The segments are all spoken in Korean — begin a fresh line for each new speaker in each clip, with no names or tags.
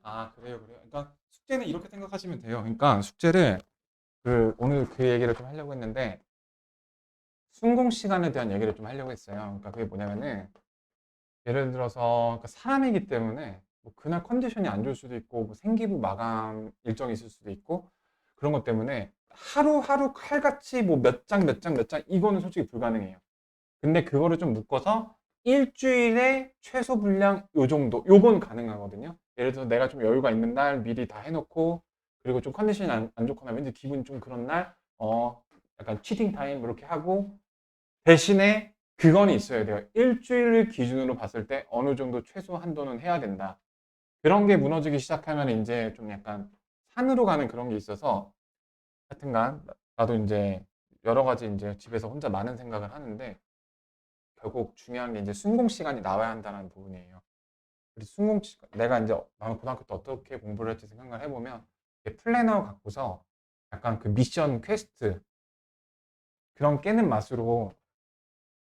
아, 그래요, 그래요. 그러니까 숙제는 이렇게 생각하시면 돼요. 그러니까 숙제를 오늘 그 얘기를 좀 하려고 했는데 순공 시간에 대한 얘기를 좀 하려고 했어요. 그러니까 그게 뭐냐면은 예를 들어서 그러니까 사람이기 때문에 뭐 그날 컨디션이 안 좋을 수도 있고 뭐 생기부 마감 일정이 있을 수도 있고 그런 것 때문에 하루하루 칼같이 뭐 몇 장, 몇 장, 몇 장 이거는 솔직히 불가능해요. 근데 그거를 좀 묶어서 일주일에 최소 분량 요 정도 요건 가능하거든요. 예를 들어서 내가 좀 여유가 있는 날 미리 다 해놓고 그리고 좀 컨디션이 안 좋거나 왠지 기분이 좀 그런 날 약간 치팅 타임 이렇게 하고 대신에 그건 있어야 돼요. 일주일을 기준으로 봤을 때 어느 정도 최소 한도는 해야 된다. 그런 게 무너지기 시작하면 이제 좀 약간 산으로 가는 그런 게 있어서 하여튼간 나도 이제 여러 가지 이제 집에서 혼자 많은 생각을 하는데 결국 중요한 게 이제 순공 시간이 나와야 한다는 부분이에요. 우리 순공 시간, 내가 이제 나는 고등학교 때 어떻게 공부를 했지 생각을 해보면 플래너 갖고서 약간 그 미션 퀘스트 그런 깨는 맛으로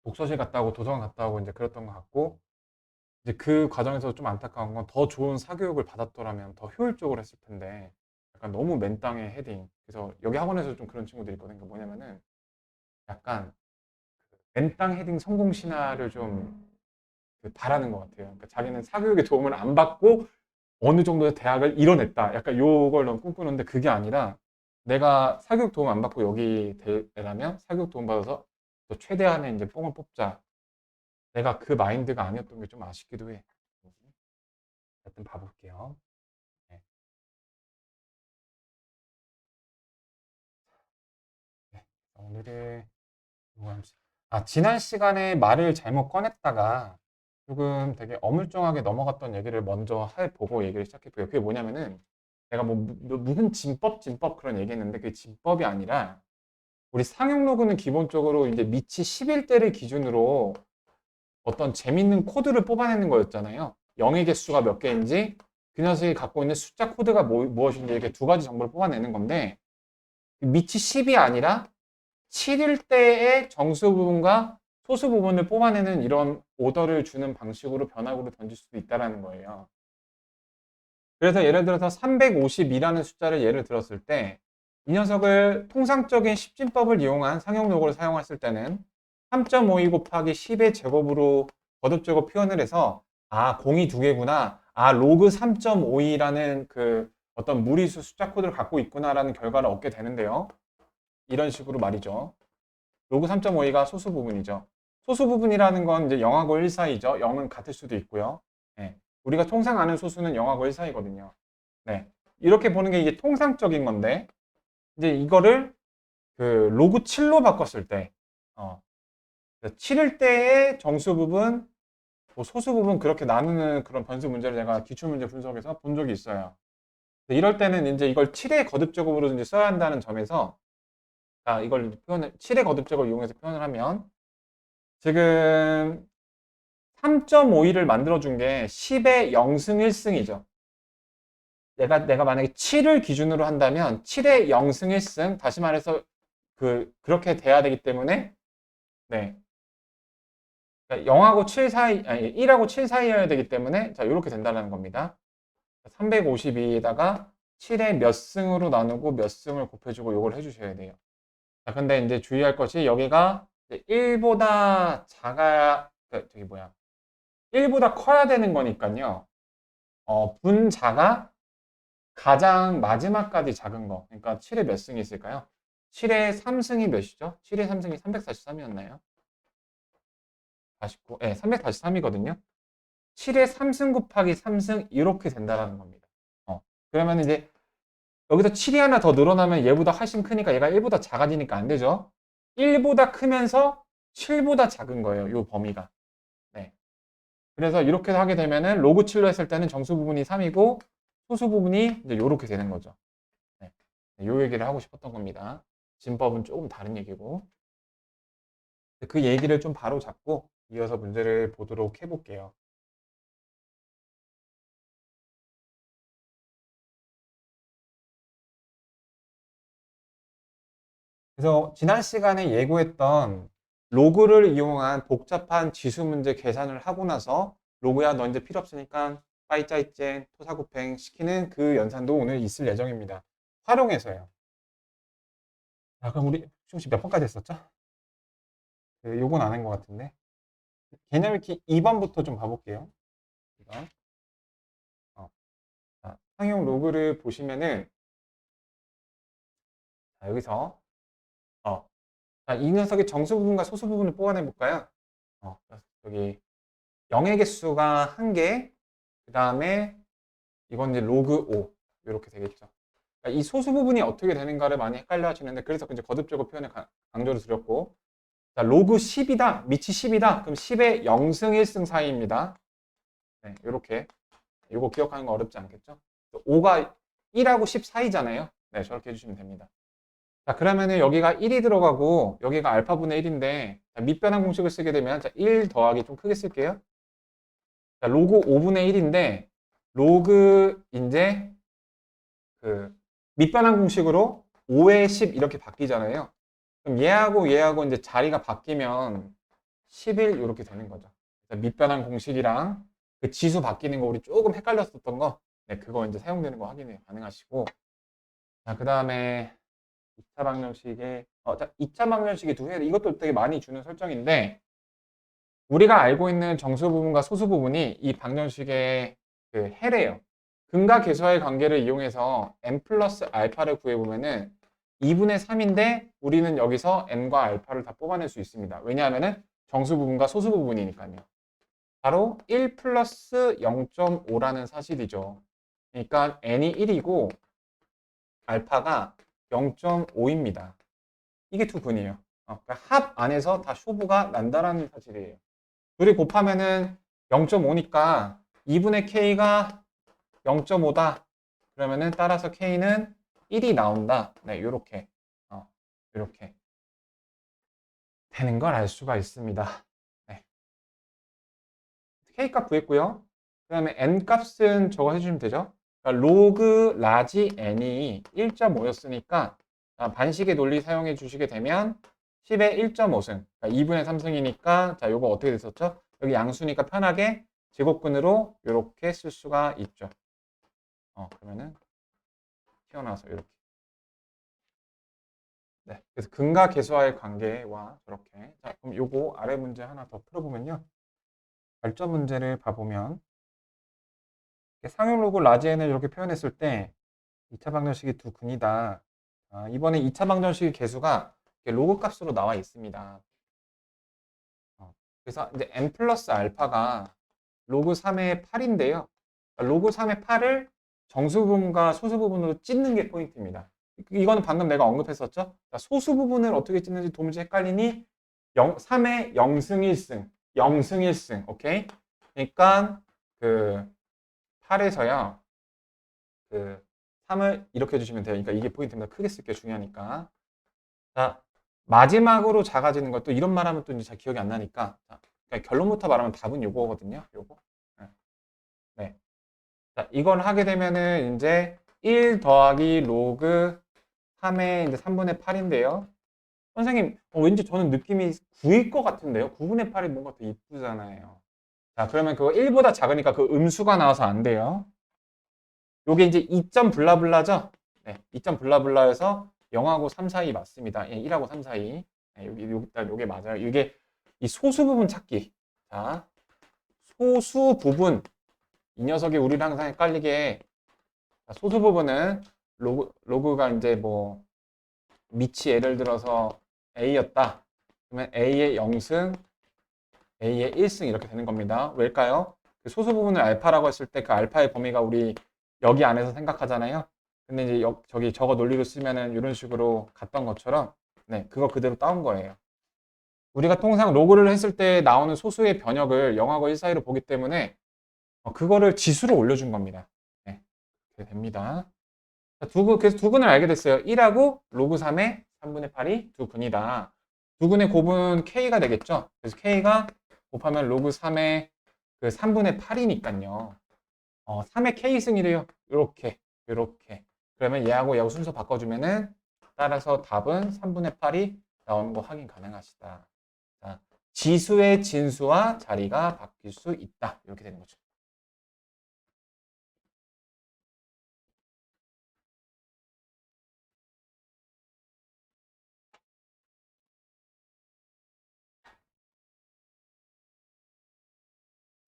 독서실 갔다 오고 도서관 갔다 오고 이제 그랬던 것 같고 이제 그 과정에서 좀 안타까운 건 더 좋은 사교육을 받았더라면 더 효율적으로 했을 텐데 약간 너무 맨땅에 헤딩. 그래서 여기 학원에서 좀 그런 친구들이 있거든요. 그러니까 뭐냐면은 약간 맨땅 헤딩 성공 신화를 좀 바라는 것 같아요. 그러니까 자기는 사교육의 도움을 안 받고 어느 정도의 대학을 이뤄냈다. 약간 요걸 너무 꿈꾸는데 그게 아니라 내가 사교육 도움 안 받고 여기 되려면 사교육 도움 받아서 또 최대한의 이제 뽕을 뽑자. 내가 그 마인드가 아니었던 게 좀 아쉽기도 해. 하여튼 봐볼게요. 네. 네. 오늘의 지난 시간에 말을 잘못 꺼냈다가 조금 되게 어물쩡하게 넘어갔던 얘기를 먼저 해보고 얘기를 시작했고요. 그게 뭐냐면은 내가 뭐 무슨 진법 그런 얘기했는데 그게 진법이 아니라 우리 상용 로그는 기본적으로 이제 미치 11대를 기준으로 어떤 재밌는 코드를 뽑아내는 거였잖아요. 영의 개수가 몇 개인지 그 녀석이 갖고 있는 숫자 코드가 무엇인지 이렇게 두 가지 정보를 뽑아내는 건데 미치 10이 아니라 7일 때의 정수 부분과 소수 부분을 뽑아내는 이런 오더를 주는 방식으로 변화구를 던질 수도 있다는 거예요. 그래서 예를 들어서 352라는 숫자를 예를 들었을 때 이 녀석을 통상적인 십진법을 이용한 상용 로그를 사용했을 때는 3.52 곱하기 10의 제곱으로 거듭제곱 표현을 해서 공이 두 개구나. 로그 3.52라는 그 어떤 무리수 숫자 코드를 갖고 있구나라는 결과를 얻게 되는데요. 이런 식으로 말이죠. 로그 3.52가 소수 부분이죠. 소수 부분이라는 건 이제 0하고 1 사이죠. 0은 같을 수도 있고요. 네. 우리가 통상 아는 소수는 0하고 1 사이거든요. 네. 이렇게 보는 게 이게 통상적인 건데, 이제 이거를 그 로그 7로 바꿨을 때, 7일 때의 정수 부분, 뭐 소수 부분 그렇게 나누는 그런 변수 문제를 제가 기출문제 분석에서 본 적이 있어요. 이럴 때는 이제 이걸 7의 거듭제곱으로 이제 써야 한다는 점에서, 이걸 표현을, 7의 거듭제곱을 이용해서 표현을 하면, 지금 3.52를 만들어준 게 10의 0승 1승이죠. 내가 만약에 7을 기준으로 한다면 7의 0승 1승, 다시 말해서 그렇게 돼야 되기 때문에, 네. 그러니까 0하고 7 사이, 아니, 1하고 7 사이여야 되기 때문에, 자, 이렇게 된다는 겁니다. 352에다가 7의 몇 승으로 나누고 몇 승을 곱해주고 요걸 해주셔야 돼요. 자, 근데 이제 주의할 것이 여기가 1보다 저기 뭐야. 1보다 커야 되는 거니까요. 분자가 가장 마지막까지 작은 거. 그러니까 7의 몇 승이 있을까요? 7의 3승이 몇이죠? 7의 3승이 343이었나요? 49. 네, 343이거든요. 7의 3승 곱하기 3승 이렇게 된다라는 겁니다. 그러면 이제 여기서 7이 하나 더 늘어나면 얘보다 훨씬 크니까 얘가 1보다 작아지니까 안 되죠. 1보다 크면서 7보다 작은 거예요. 이 범위가. 네. 그래서 이렇게 하게 되면은 로그 7로 했을 때는 정수 부분이 3이고 소수 부분이 이제 이렇게 되는 거죠. 네. 요 얘기를 하고 싶었던 겁니다. 진법은 조금 다른 얘기고. 그 얘기를 좀 바로 잡고 이어서 문제를 보도록 해볼게요. 그래서 지난 시간에 예고했던 로그를 이용한 복잡한 지수 문제 계산을 하고 나서 로그야 너 이제 필요 없으니까 빠이짜이젠, 토사구팽 시키는 그 연산도 오늘 있을 예정입니다. 활용해서요. 자, 그럼 우리 혹시 몇 번까지 했었죠? 요건 안 한 것 같은데. 개념일키 2번부터 좀 봐볼게요. 2번. 자, 상용 로그를 보시면은, 자, 여기서, 자, 이 녀석의 정수 부분과 소수 부분을 뽑아내 볼까요? 여기, 0의 개수가 1개, 그 다음에, 이건 이제 로그 5. 이렇게 되겠죠. 그러니까 이 소수 부분이 어떻게 되는가를 많이 헷갈려 하시는데, 그래서 이제 거듭적으로 표현을 강조를 드렸고, 자, 로그 10이다. 밑이 10이다. 그럼 10의 0승 1승 사이입니다. 네, 이렇게. 이거 기억하는 거 어렵지 않겠죠? 5가 1하고 10 사이잖아요. 네, 저렇게 해주시면 됩니다. 자, 그러면은 여기가 1이 들어가고 여기가 알파분의 1인데 밑변환 공식을 쓰게 되면 자, 1 더하기 좀 크게 쓸게요. 자, 로그 5분의 1인데 로그 이제 그 밑변환 공식으로 5의 10 이렇게 바뀌잖아요. 그럼 얘하고 이제 자리가 바뀌면 11 이렇게 되는 거죠. 밑변환 공식이랑 그 지수 바뀌는 거 우리 조금 헷갈렸었던 거, 네, 그거 이제 사용되는 거 확인이 가능하시고, 자, 그 다음에 2차 방정식에, 자, 2차 방정식이 두 개, 이것도 되게 많이 주는 설정인데, 우리가 알고 있는 정수 부분과 소수 부분이 이 방정식의 그 해래요. 근과 계수와의 관계를 이용해서 n 플러스 알파를 구해보면은 2분의 3인데 우리는 여기서 n과 알파를 다 뽑아낼 수 있습니다. 왜냐하면은 정수 부분과 소수 부분이니까요. 바로 1 플러스 0.5라는 사실이죠. 그러니까 n이 1이고 알파가 0.5입니다. 이게 두 근이에요. 그러니까 합 안에서 다 쇼부가 난다라는 사실이에요. 둘이 곱하면은 0.5니까 2분의 k가 0.5다. 그러면은 따라서 k는 1이 나온다. 네, 요렇게. 이렇게 되는 걸 알 수가 있습니다. 네. K값 구했고요. 그 다음에 N값은 저거 해주시면 되죠. 그러니까 로그 라지 N이 1.5였으니까 반식의 논리 사용해 주시게 되면 10의 1.5승, 그러니까 2분의 3승이니까 자, 요거 어떻게 됐었죠? 여기 양수니까 편하게 제곱근으로 이렇게 쓸 수가 있죠. 그러면은 튀어나와서 이렇게. 네, 그래서 근과 계수와의 관계와 저렇게. 자, 그럼 요거 아래 문제 하나 더 풀어보면요. 발전 문제를 봐보면 상용 로그 라지 n을 이렇게 표현했을 때 2차 방정식이 두 근이다. 이번에 2차 방정식의 개수가 로그 값으로 나와 있습니다. 그래서 이제 n 플러스 알파가 로그 3의 8인데요. 로그 3의 8을 정수 부분과 소수 부분으로 찢는 게 포인트입니다. 이거는 방금 내가 언급했었죠? 그러니까 소수 부분을 어떻게 찢는지 도무지 헷갈리니 3의 0승 1승, 0승 1승, 오케이? 그러니까 그 8에서요. 그 3을 이렇게 해주시면 돼요. 그러니까 이게 포인트입니다. 크게 쓸게 중요하니까. 자, 마지막으로 작아지는 것도 이런 말하면 또 이제 잘 기억이 안 나니까. 자, 그러니까 결론부터 말하면 답은 요거거든요. 요거. 네. 네. 자, 이걸 하게 되면은 이제 1 더하기 로그 3의 이제 3분의 8인데요. 선생님, 왠지 저는 느낌이 9일 것 같은데요. 9분의 8이 뭔가 더 이쁘잖아요. 자, 그러면 그거 1보다 작으니까 그 음수가 나와서 안 돼요. 요게 이제 2점 블라블라죠? 네, 2점 블라블라여서 0하고 3 사이 맞습니다. 예, 1하고 3 사이. 네, 요게 맞아요. 이게 이 소수 부분 찾기. 자, 소수 부분. 이 녀석이 우리를 항상 헷갈리게 소수 부분은 로그가 이제 뭐 밑이 예를 들어서 A였다. 그러면 A의 0승, A의 1승 이렇게 되는 겁니다. 왜일까요? 그 소수 부분을 알파라고 했을 때 그 알파의 범위가 우리 여기 안에서 생각하잖아요. 근데 이제 저기 저거 논리로 쓰면은 이런 식으로 갔던 것처럼 네, 그거 그대로 따온 거예요. 우리가 통상 로그를 했을 때 나오는 소수의 변역을 0하고 1 사이로 보기 때문에 그거를 지수로 올려준 겁니다. 네, 그렇게 됩니다. 그래서 두 근을 알게 됐어요. 1하고 로그 3의 3분의 8이 두 근이다. 두 근의 곱은 K가 되겠죠. 그래서 K가 곱하면 로그 3의 그 3분의 8이니까요. 3의 K승이래요. 이렇게. 그러면 얘하고 순서 바꿔주면은 따라서 답은 3분의 8이 나오는 거 확인 가능하시다. 자, 지수의 진수와 자리가 바뀔 수 있다. 이렇게 되는 거죠.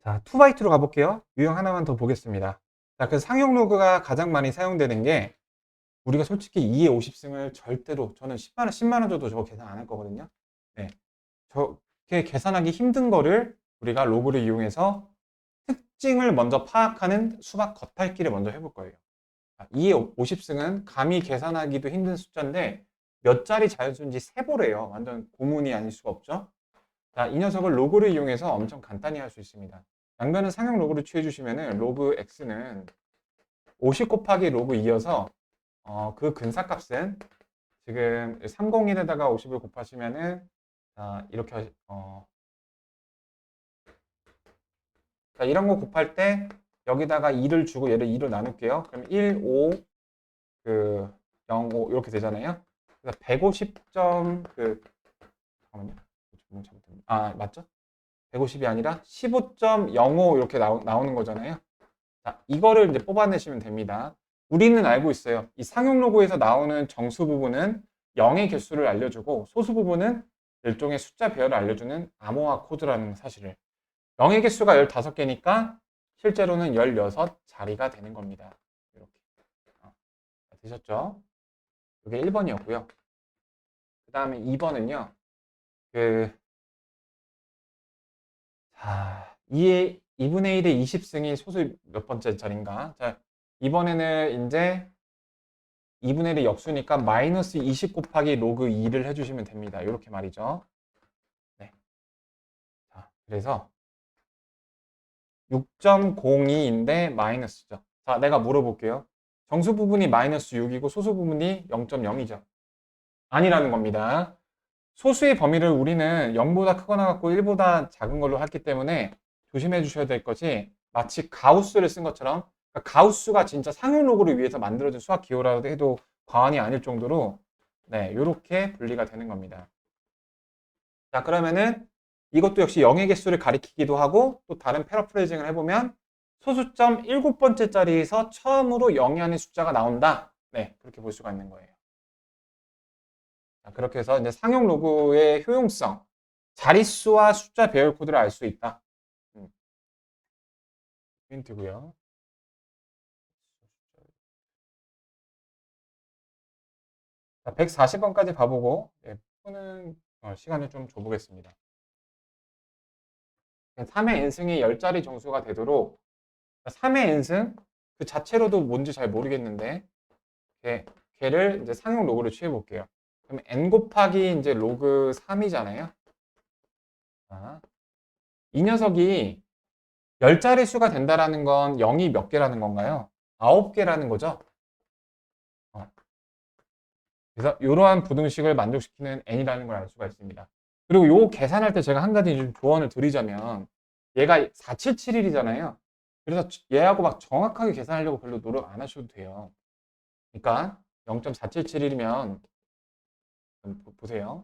자, 2x2로 가볼게요. 유형 하나만 더 보겠습니다. 자, 그 상용 로그가 가장 많이 사용되는 게 우리가 솔직히 2의 50승을 절대로 저는 10만 원 줘도 저거 계산 안 할 거거든요. 네. 저렇게 계산하기 힘든 거를 우리가 로그를 이용해서 특징을 먼저 파악하는 수학 겉핥기를 먼저 해볼 거예요. 2의 50승은 감히 계산하기도 힘든 숫자인데 몇 자리 자연수인지 세보래요. 완전 고문이 아닐 수가 없죠. 자, 이 녀석을 로그를 이용해서 엄청 간단히 할 수 있습니다. 양변은 상용 로그를 취해 주시면은 로그 x는 50 곱하기 로그 2여서 그 근사값은 지금 301에다가 50을 곱하시면은 이렇게 자, 이런 거 곱할 때 여기다가 2를 주고 얘를 2로 나눌게요. 그럼 1, 5, 0, 5 이렇게 되잖아요. 그래서 150점 잠깐만요. 맞죠? 150이 아니라 15.05 이렇게 나오는 거잖아요. 자, 이거를 이제 뽑아내시면 됩니다. 우리는 알고 있어요. 이 상용 로그에서 나오는 정수 부분은 0의 개수를 알려주고 소수 부분은 일종의 숫자 배열을 알려주는 암호화 코드라는 사실을. 0의 개수가 15개니까 실제로는 16자리가 되는 겁니다. 이렇게. 되셨죠? 이게 1번이었고요. 그 다음에 2번은요. 2분의 1의 20승이 소수 몇 번째 자리인가? 자, 이번에는 이제 2분의 1의 역수니까 마이너스 20 곱하기 로그 2를 해주시면 됩니다. 이렇게 말이죠. 네. 자, 그래서 6.02인데 마이너스죠. 자, 내가 물어볼게요. 정수 부분이 마이너스 6이고 소수 부분이 0.0이죠. 아니라는 겁니다. 소수의 범위를 우리는 0보다 크거나 같고 1보다 작은 걸로 했기 때문에 조심해 주셔야 될 것이 마치 가우스를 쓴 것처럼 그러니까 가우스가 진짜 상용 로그를 위해서 만들어진 수학 기호라고 해도 과언이 아닐 정도로 네, 이렇게 분리가 되는 겁니다. 자, 그러면은 이것도 역시 0의 개수를 가리키기도 하고 또 다른 패러프레이징을 해보면 소수점 7번째 자리에서 처음으로 0이 아닌 숫자가 나온다. 네, 그렇게 볼 수가 있는 거예요. 자, 그렇게 해서 이제 상용 로그의 효용성, 자릿수와 숫자 배열 코드를 알 수 있다. 힌트고요. 140번까지 봐보고 푸는 시간을 좀 줘보겠습니다. 3의 n승이 10자리 정수가 되도록 3의 n승 그 자체로도 뭔지 잘 모르겠는데 걔를 이제 상용 로그를 취해 볼게요. 그럼 n 곱하기 이제 로그 3이잖아요. 이 녀석이 10자리 수가 된다라는 건 0이 몇 개라는 건가요? 9개라는 거죠. 그래서 이러한 부등식을 만족시키는 n이라는 걸 알 수가 있습니다. 그리고 요 계산할 때 제가 한 가지 좀 조언을 드리자면 얘가 4771이잖아요. 그래서 얘하고 막 정확하게 계산하려고 별로 노력 안 하셔도 돼요. 그러니까 0.4771이면 보세요.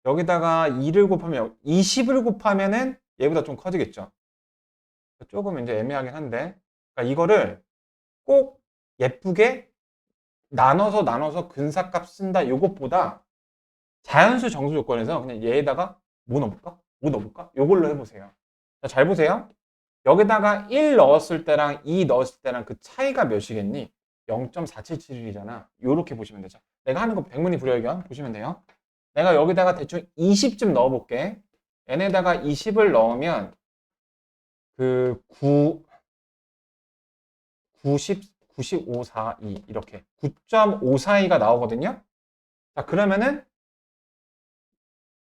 여기다가 2를 곱하면 20을 곱하면은 얘보다 좀 커지겠죠. 조금 이제 애매하긴 한데 그러니까 이거를 꼭 예쁘게 나눠서 근사값 쓴다 요것보다 자연수 정수 조건에서 그냥 얘에다가 뭐 넣어볼까? 뭐 넣어볼까? 요걸로 해보세요. 자, 잘 보세요. 여기다가 1 넣었을 때랑 2 넣었을 때랑 그 차이가 몇이겠니? 0.477이잖아. 요렇게 보시면 되죠. 내가 하는 거 백문이 불여일견 보시면 돼요. 내가 여기다가 대충 20쯤 넣어볼게. n에다가 20을 넣으면 그 9542 이렇게 9.542가 나오거든요. 자, 그러면은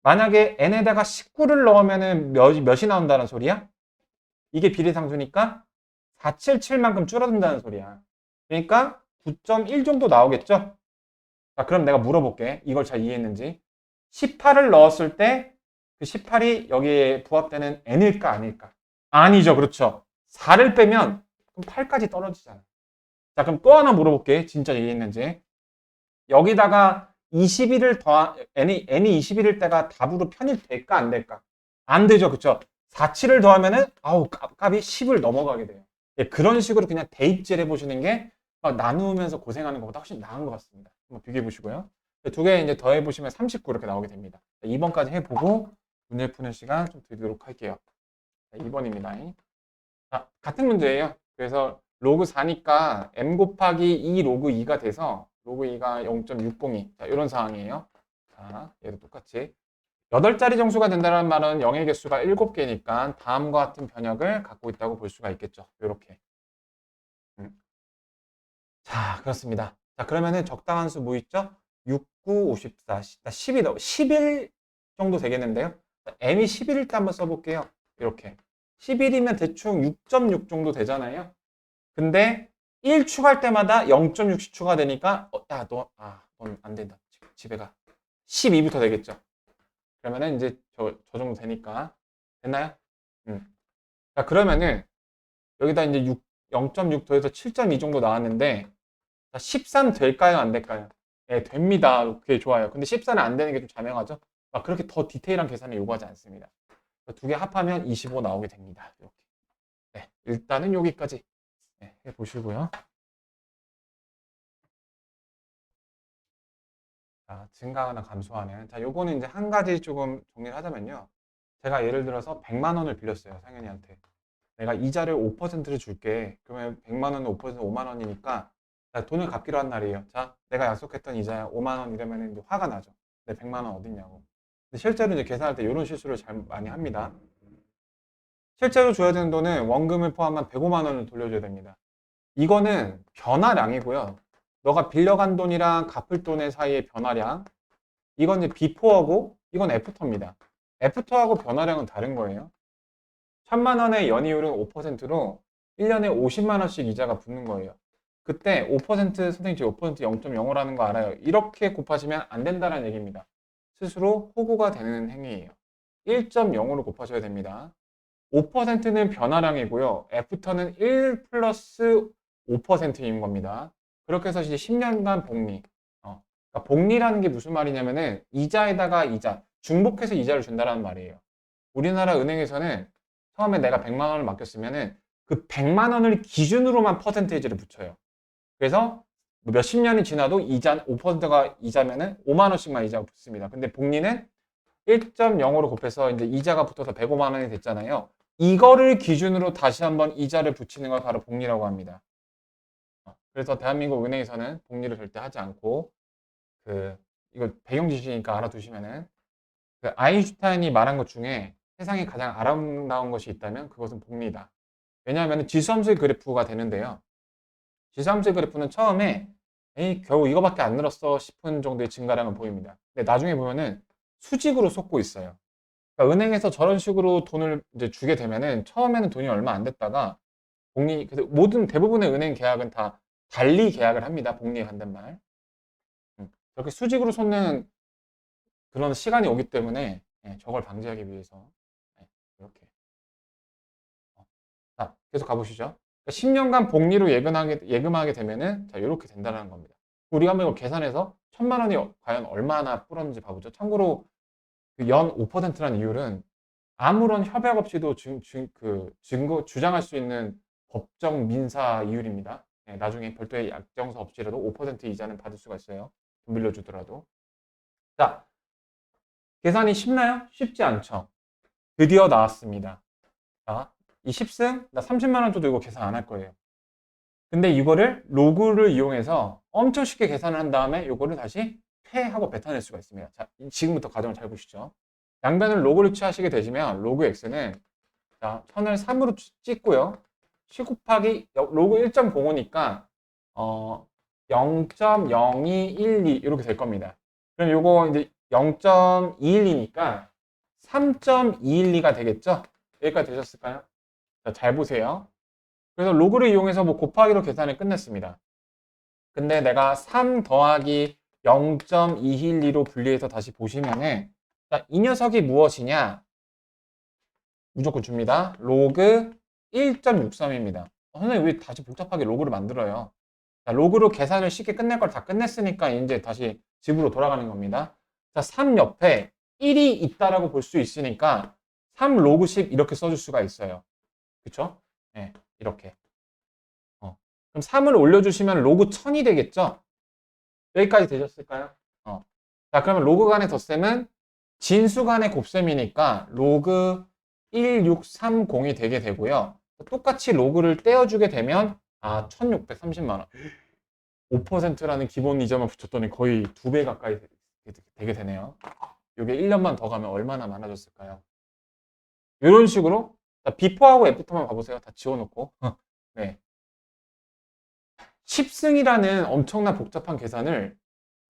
만약에 n에다가 19를 넣으면은 몇이 나온다는 소리야? 이게 비례상수니까 477만큼 줄어든다는 소리야. 그러니까 9.1 정도 나오겠죠? 자, 그럼 내가 물어볼게. 이걸 잘 이해했는지. 18을 넣었을 때 그 18이 여기에 부합되는 n일까 아닐까? 아니죠. 그렇죠. 4를 빼면 그럼 8까지 떨어지잖아. 자, 그럼 또 하나 물어볼게. 진짜 이해했는지. 여기다가 21을 n이 21일 때가 답으로 편입될까 안 될까? 안 되죠. 그쵸? 47을 더하면은 아우 값이 10을 넘어가게 돼요. 예, 그런 식으로 그냥 대입질 해보시는 게 나누면서 고생하는 것보다 훨씬 나은 것 같습니다. 한번 비교해 보시고요. 두 개 이제 더해 보시면 39 이렇게 나오게 됩니다. 2번까지 해보고 문제 푸는 시간 좀 드리도록 할게요. 2번입니다. 자, 같은 문제예요. 그래서 로그 4니까 m 곱하기 2 로그 2가 돼서 로그 2가 0.602. 자, 이런 상황이에요. 자, 얘도 똑같이. 8자리 정수가 된다는 말은 0의 개수가 7개니까 다음과 같은 변역을 갖고 있다고 볼 수가 있겠죠. 이렇게. 자, 그렇습니다. 자, 그러면은 적당한 수 뭐 있죠? 6, 9, 54, 10이 11 정도 되겠는데요. m이 11일 때 한번 써볼게요. 이렇게. 11이면 대충 6.6 정도 되잖아요. 근데 1 추가할 때마다 0.6씩 추가되니까 야, 넌 안 된다. 집에 가. 12부터 되겠죠. 그러면은 이제 저 정도 되니까. 됐나요? 자, 그러면은 여기다 이제 0.6 더해서 7.2 정도 나왔는데 자, 13 될까요? 안 될까요? 네, 됩니다. 그게 좋아요. 근데 14는 안 되는 게 좀 자명하죠? 그렇게 더 디테일한 계산을 요구하지 않습니다. 두 개 합하면 25 나오게 됩니다. 이렇게. 네, 일단은 여기까지 해보시고요. 자, 증가하나 감소하는. 자, 요거는 이제 한 가지 조금 정리를 하자면요. 제가 예를 들어서 100만 원을 빌렸어요. 상현이한테. 내가 이자를 5%를 줄게. 그러면 100만 원은 5% 5만 원이니까 돈을 갚기로 한 날이에요. 자, 내가 약속했던 이자 5만 원 이러면 이제 화가 나죠. 내 100만 원 어딨냐고. 근데 실제로 이제 계산할 때 이런 실수를 잘 많이 합니다. 실제로 줘야 되는 돈은 원금을 포함한 105만 원을 돌려줘야 됩니다. 이거는 변화량이고요. 너가 빌려간 돈이랑 갚을 돈의 사이의 변화량. 이건 이제 비포하고 이건 애프터입니다. 애프터하고 변화량은 다른 거예요. 1000만 원의 연이율은 5%로 1년에 50만 원씩 이자가 붙는 거예요. 그때 5% 선생님 지금 5% 0.05라는 거 알아요. 이렇게 곱하시면 안 된다는 얘기입니다. 스스로 호구가 되는 행위예요. 1.0으로 곱하셔야 됩니다. 5%는 변화량이고요. 애프터는 1 플러스 5%인 겁니다. 그렇게 해서 이제 10년간 복리. 그러니까 복리라는 게 무슨 말이냐면은 이자에다가 이자, 중복해서 이자를 준다는 말이에요. 우리나라 은행에서는 처음에 내가 100만 원을 맡겼으면은 그 100만 원을 기준으로만 퍼센테이지를 붙여요. 그래서 몇십 년이 지나도 이자 5%가 이자면은 5만 원씩만 이자가 붙습니다. 근데 복리는 1.0으로 곱해서 이제 이자가 붙어서 105만 원이 됐잖아요. 이거를 기준으로 다시 한번 이자를 붙이는 걸 바로 복리라고 합니다. 그래서 대한민국 은행에서는 복리를 절대 하지 않고 이거 배경 지시니까 알아두시면은 아인슈타인이 말한 것 중에 세상에 가장 아름다운 것이 있다면 그것은 복리다. 왜냐하면 지수함수의 그래프가 되는데요. 지수함수의 그래프는 처음에 에이, 겨우 이거밖에 안 늘었어 싶은 정도의 증가량을 보입니다. 근데 나중에 보면은 수직으로 솟고 있어요. 그러니까 은행에서 저런 식으로 돈을 이제 주게 되면은 처음에는 돈이 얼마 안 됐다가 그래서 모든 대부분의 은행 계약은 다 달리 계약을 합니다. 복리에 간단 말. 그렇게 수직으로 솟는 그런 시간이 오기 때문에 저걸 방지하기 위해서 이렇게. 자, 계속 가보시죠. 10년간 복리로 예금하게 되면은 자, 이렇게 된다는 겁니다. 우리가 한번 이거 계산해서 1000만 원이 과연 얼마나 불었는지 봐보죠. 참고로 연 5%라는 이율은 아무런 협약 없이도 주장할 수 있는 법정 민사 이율입니다. 나중에 별도의 약정서 없이라도 5% 이자는 받을 수가 있어요. 돈 빌려주더라도. 자, 계산이 쉽나요? 쉽지 않죠. 드디어 나왔습니다. 자, 이 10승 나 30만 원 줘도 이거 계산 안 할 거예요. 근데 이거를 로그를 이용해서 엄청 쉽게 계산을 한 다음에 이거를 다시 패하고 뱉어낼 수가 있습니다. 자, 지금부터 과정을 잘 보시죠. 양변을 로그를 취하시게 되시면 로그 x는 자, 1000을 3으로 찍고요. 10 곱하기 로그 1.05니까 0.0212 이렇게 될 겁니다. 그럼 요거 이제 0.212니까 3.212가 되겠죠? 여기까지 되셨을까요? 자, 잘 보세요. 그래서 로그를 이용해서 뭐 곱하기로 계산을 끝냈습니다. 근데 내가 3 더하기 0.212로 분리해서 다시 보시면은 자, 이 녀석이 무엇이냐? 무조건 줍니다. 로그 1.63입니다. 선생님 왜 다시 복잡하게 로그를 만들어요? 자, 로그로 계산을 쉽게 끝낼 걸 다 끝냈으니까 이제 다시 집으로 돌아가는 겁니다. 자, 3 옆에 1이 있다라고 볼 수 있으니까 3 로그 10 이렇게 써줄 수가 있어요. 그쵸? 네, 이렇게. 그럼 3을 올려주시면 로그 1000이 되겠죠? 여기까지 되셨을까요? 자, 그러면 로그 간의 덧셈은 진수 간의 곱셈이니까 로그 1630이 되게 되고요. 똑같이 로그를 떼어주게 되면 1630만 원. 5%라는 기본 이자만 붙였더니 거의 2배 가까이 되게 되네요. 이게 1년만 더 가면 얼마나 많아졌을까요? 이런 식으로 비포하고 애프터만 봐보세요. 다 지워놓고. 네. 10승이라는 엄청난 복잡한 계산을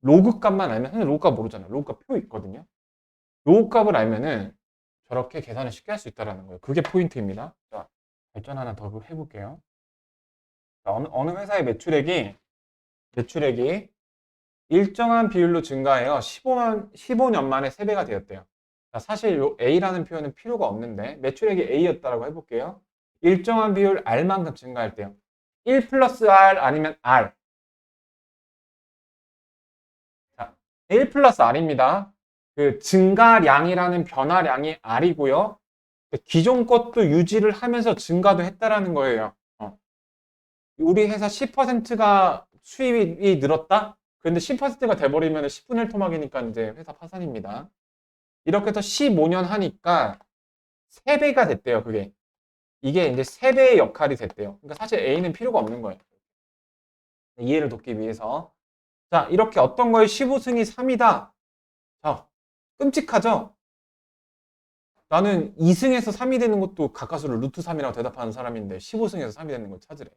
로그 값만 알면, 사실 로그 값 모르잖아요. 로그 값 표 있거든요. 로그 값을 알면은 저렇게 계산을 쉽게 할 수 있다는 거예요. 그게 포인트입니다. 자, 발전 하나 더 해볼게요. 자, 어느 회사의 매출액이 일정한 비율로 증가해요. 15년 만에 3배가 되었대요. 자, 사실 요 A라는 표현은 필요가 없는데 매출액이 A였다라고 해볼게요. 일정한 비율 R만큼 증가할 때요. 1 플러스 R 아니면 R. 자, 1 플러스 R입니다. 그 증가량이라는 변화량이 R이고요. 기존 것도 유지를 하면서 증가도 했다라는 거예요. 우리 회사 10%가 수입이 늘었다? 근데 10%가 돼버리면 10분의 1 토막이니까 이제 회사 파산입니다. 이렇게 해서 15년 하니까 3배가 됐대요, 그게. 이게 이제 3배의 역할이 됐대요. 그러니까 사실 A는 필요가 없는 거예요. 이해를 돕기 위해서. 자, 이렇게 어떤 거에 15승이 3이다. 자, 끔찍하죠? 나는 2승에서 3이 되는 것도 가까스로 루트 3이라고 대답하는 사람인데 15승에서 3이 되는 걸 찾으래.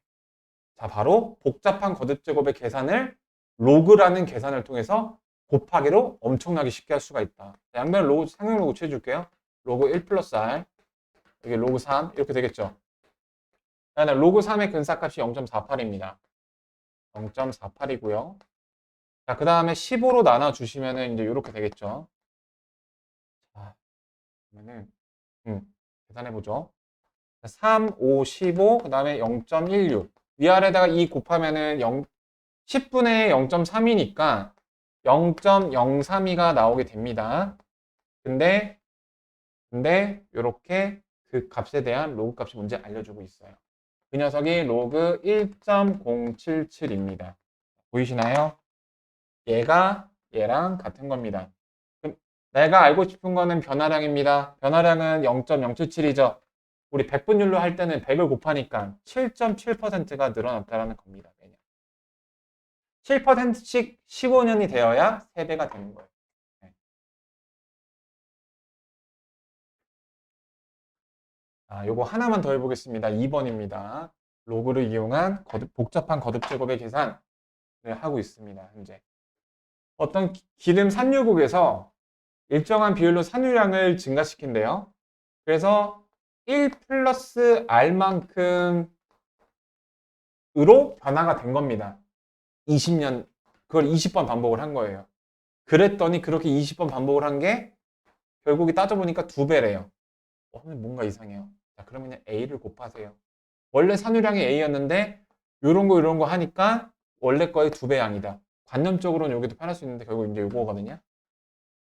자, 바로 복잡한 거듭 제곱의 계산을 로그라는 계산을 통해서 곱하기로 엄청나게 쉽게 할 수가 있다. 양변 로그, 상용 로그 취해줄게요. 로그 1 플러스 R, 여기 로그 3, 이렇게 되겠죠. 로그 3의 근사값이 0.48입니다. 0.48이고요. 자, 그 다음에 15로 나눠주시면은 이제 이렇게 되겠죠. 자, 그러면은, 계산해보죠. 3, 5, 15, 그 다음에 0.16. 위아래다가 2 곱하면은 10분의 0.3이니까 0.032가 나오게 됩니다. 근데 이렇게 그 값에 대한 로그 값이 뭔지 알려주고 있어요. 그 녀석이 로그 1.077입니다. 보이시나요? 얘가 얘랑 같은 겁니다. 그럼 내가 알고 싶은 거는 변화량입니다. 변화량은 0.077이죠. 우리 백분율로 할 때는 100을 곱하니까 7.7%가 늘어났다는 겁니다. 매년. 7%씩 15년이 되어야 3배가 되는 거예요. 네. 요거 하나만 더 해보겠습니다. 2번입니다. 로그를 이용한 복잡한 거듭 제곱의 계산을 하고 있습니다. 현재. 어떤 기름 산유국에서 일정한 비율로 산유량을 증가시킨대요. 그래서 1 플러스 R만큼으로 변화가 된 겁니다. 20년, 그걸 20번 반복을 한 거예요. 그랬더니 그렇게 20번 반복을 한 게 결국에 따져보니까 2배래요. 뭔가 이상해요. 자, 그러면 그냥 A를 곱하세요. 원래 산유량이 A였는데 요런 거 하니까 원래 거의 2배 양이다. 관념적으로는 여기도 편할 수 있는데 결국 이제 요거거든요.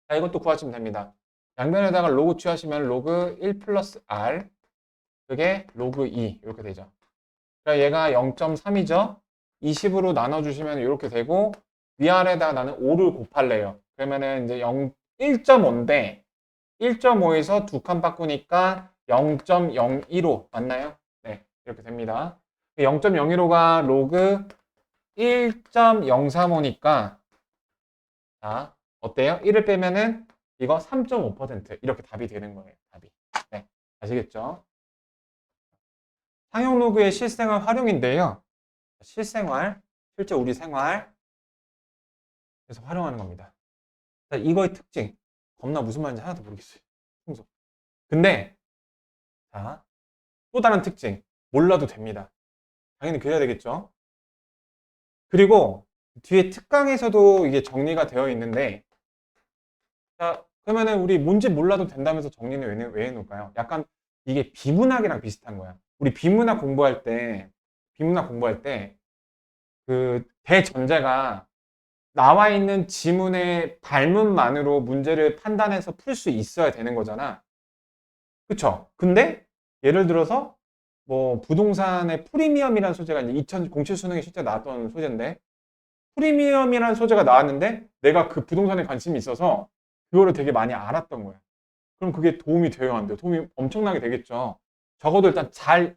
자, 이것도 구하시면 됩니다. 양변에다가 로그 취하시면 로그 1 플러스 R, 그게 로그 2 이렇게 되죠. 그러니까 얘가 0.3이죠. 20으로 나눠주시면 이렇게 되고 위아래다가 나는 5를 곱할래요. 그러면은 이제 1.5인데 1.5에서 두 칸 바꾸니까 0.015 맞나요? 네, 이렇게 됩니다. 0.015가 로그 1.035니까 자, 어때요? 1을 빼면은 이거 3.5% 이렇게 답이 되는 거예요. 답이. 네, 아시겠죠? 상용 로그의 실생활 활용인데요. 실생활, 실제 우리 생활 그래서 활용하는 겁니다. 자, 이거의 특징 겁나 무슨 말인지 하나도 모르겠어요. 풍속. 근데 자, 또 다른 특징 몰라도 됩니다. 당연히 그래야 되겠죠. 그리고 뒤에 특강에서도 이게 정리가 되어 있는데 자, 그러면은 우리 뭔지 몰라도 된다면서 정리는 왜 해놓을까요? 약간 이게 비문학이랑 비슷한 거야. 우리 비문학 공부할 때 그 대전제가 나와 있는 지문의 발문만으로 문제를 판단해서 풀 수 있어야 되는 거잖아. 그쵸? 근데 예를 들어서 뭐 부동산의 프리미엄이라는 소재가 이제 2007 수능에 실제 나왔던 소재인데 프리미엄이라는 소재가 나왔는데 내가 그 부동산에 관심이 있어서 그거를 되게 많이 알았던 거야. 그럼 그게 도움이 돼요, 안 돼요? 도움이 엄청나게 되겠죠. 적어도 일단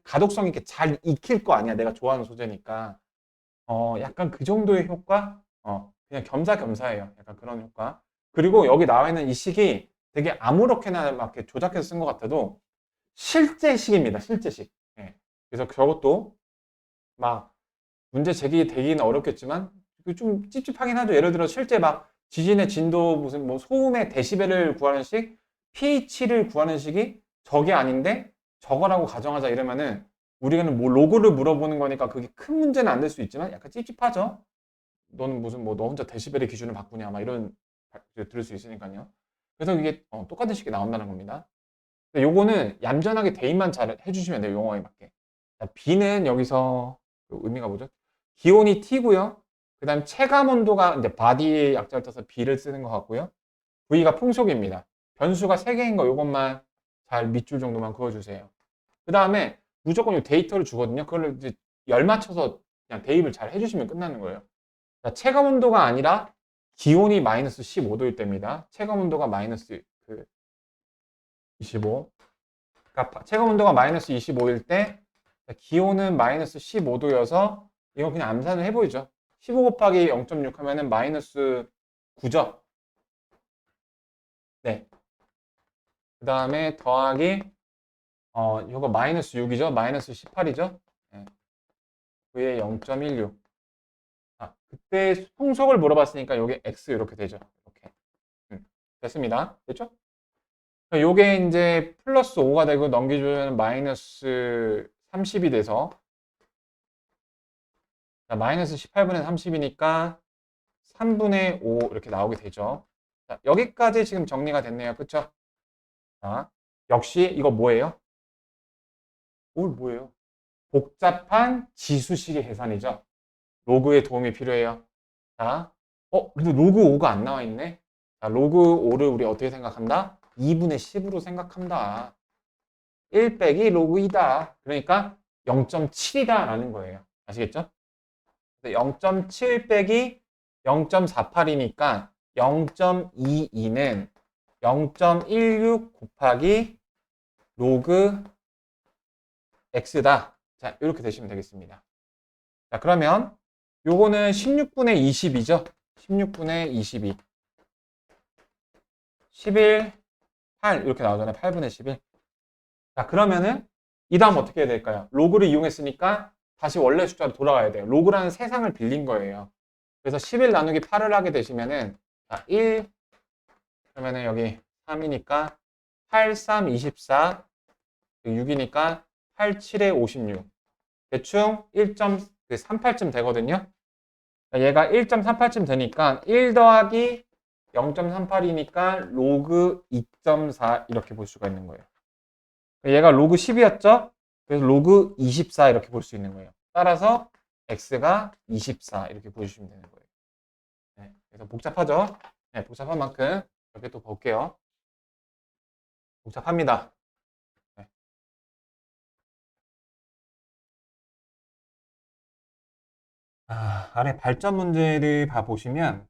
가독성 있게 잘 익힐 거 아니야. 내가 좋아하는 소재니까. 약간 그 정도의 효과? 그냥 겸사겸사예요. 약간 그런 효과. 그리고 여기 나와 있는 이 식이 되게 아무렇게나 막 이렇게 조작해서 쓴 것 같아도 실제 식입니다. 실제 식. 예. 그래서 저것도 막 문제 제기되기는 어렵겠지만 좀 찝찝하긴 하죠. 예를 들어 실제 막 지진의 진도 무슨 뭐 소음의 데시벨을 구하는 식, pH를 구하는 식이 저게 아닌데 저거라고 가정하자 이러면은 우리는 뭐 로그를 물어보는 거니까 그게 큰 문제는 안 될 수 있지만 약간 찝찝하죠. 너는 무슨 뭐 너 혼자 데시벨의 기준을 바꾸냐 막 이런 들을 수 있으니까요. 그래서 이게 똑같은 식이 나온다는 겁니다. 근데 요거는 얌전하게 대입만 잘 해주시면 돼요. 용어에 맞게. 자, B는 여기서 그 의미가 뭐죠? 기온이 T고요. 그 다음 체감 온도가 이제 바디의 약자를 떠서 B를 쓰는 것 같고요. V가 풍속입니다. 변수가 3개인 거 요것만 잘 밑줄 정도만 그어주세요. 그 다음에 무조건 이 데이터를 주거든요. 그걸 이제 열 맞춰서 그냥 대입을 잘 해주시면 끝나는 거예요. 자, 체감 온도가 아니라 기온이 마이너스 15도일 때입니다. 체감 온도가 마이너스 25. 그러니까 체감 온도가 마이너스 25일 때 기온은 마이너스 15도여서 이거 그냥 암산을 해보이죠. 15 곱하기 0.6 하면은 마이너스 9죠. 네. 그 다음에 더하기 이거 마이너스 6이죠. 마이너스 18이죠. 네. 그의 0.16. 그때 풍속을 물어봤으니까 이게 x 이렇게 되죠. 이렇게. 됐습니다. 됐죠? 요게 이제 플러스 5가 되고 넘겨주면 마이너스 30이 돼서 자, 마이너스 18분의 30이니까 3분의 5 이렇게 나오게 되죠. 자, 여기까지 지금 정리가 됐네요. 그쵸? 자, 역시 이거 뭐예요? 뭐예요? 복잡한 지수식의 계산이죠. 로그의 도움이 필요해요. 자, 근데 로그 5가 안 나와 있네. 자, 로그 5를 우리 어떻게 생각한다? 2분의 10으로 생각한다. 1 빼기 로그 2다. 그러니까 0.7이다 라는 거예요. 아시겠죠? 0.7 빼기 0.48이니까 0.22는 0.16 곱하기 로그 x다. 자, 이렇게 되시면 되겠습니다. 자, 그러면 요거는 16분의 20이죠. 16분의 22. 11, 8 이렇게 나오잖아요. 8분의 11. 자, 그러면은 이 다음 어떻게 해야 될까요? 로그를 이용했으니까 다시 원래 숫자로 돌아가야 돼요. 로그라는 세상을 빌린 거예요. 그래서 11 나누기 8을 하게 되시면은 자, 1 그러면은 여기 3이니까 8, 3, 24 6이니까 8, 7에 56 대충 1.38쯤 되거든요. 얘가 1.38쯤 되니까 1 더하기 0.38이니까 로그 2.4 이렇게 볼 수가 있는 거예요. 얘가 로그 10이었죠? 그래서 로그 24 이렇게 볼 수 있는 거예요. 따라서 x가 24 이렇게 보여주시면 되는 거예요. 네, 그래서 복잡하죠? 네, 복잡한 만큼 이렇게 또 볼게요. 복잡합니다. 네. 아래 발전 문제를 봐보시면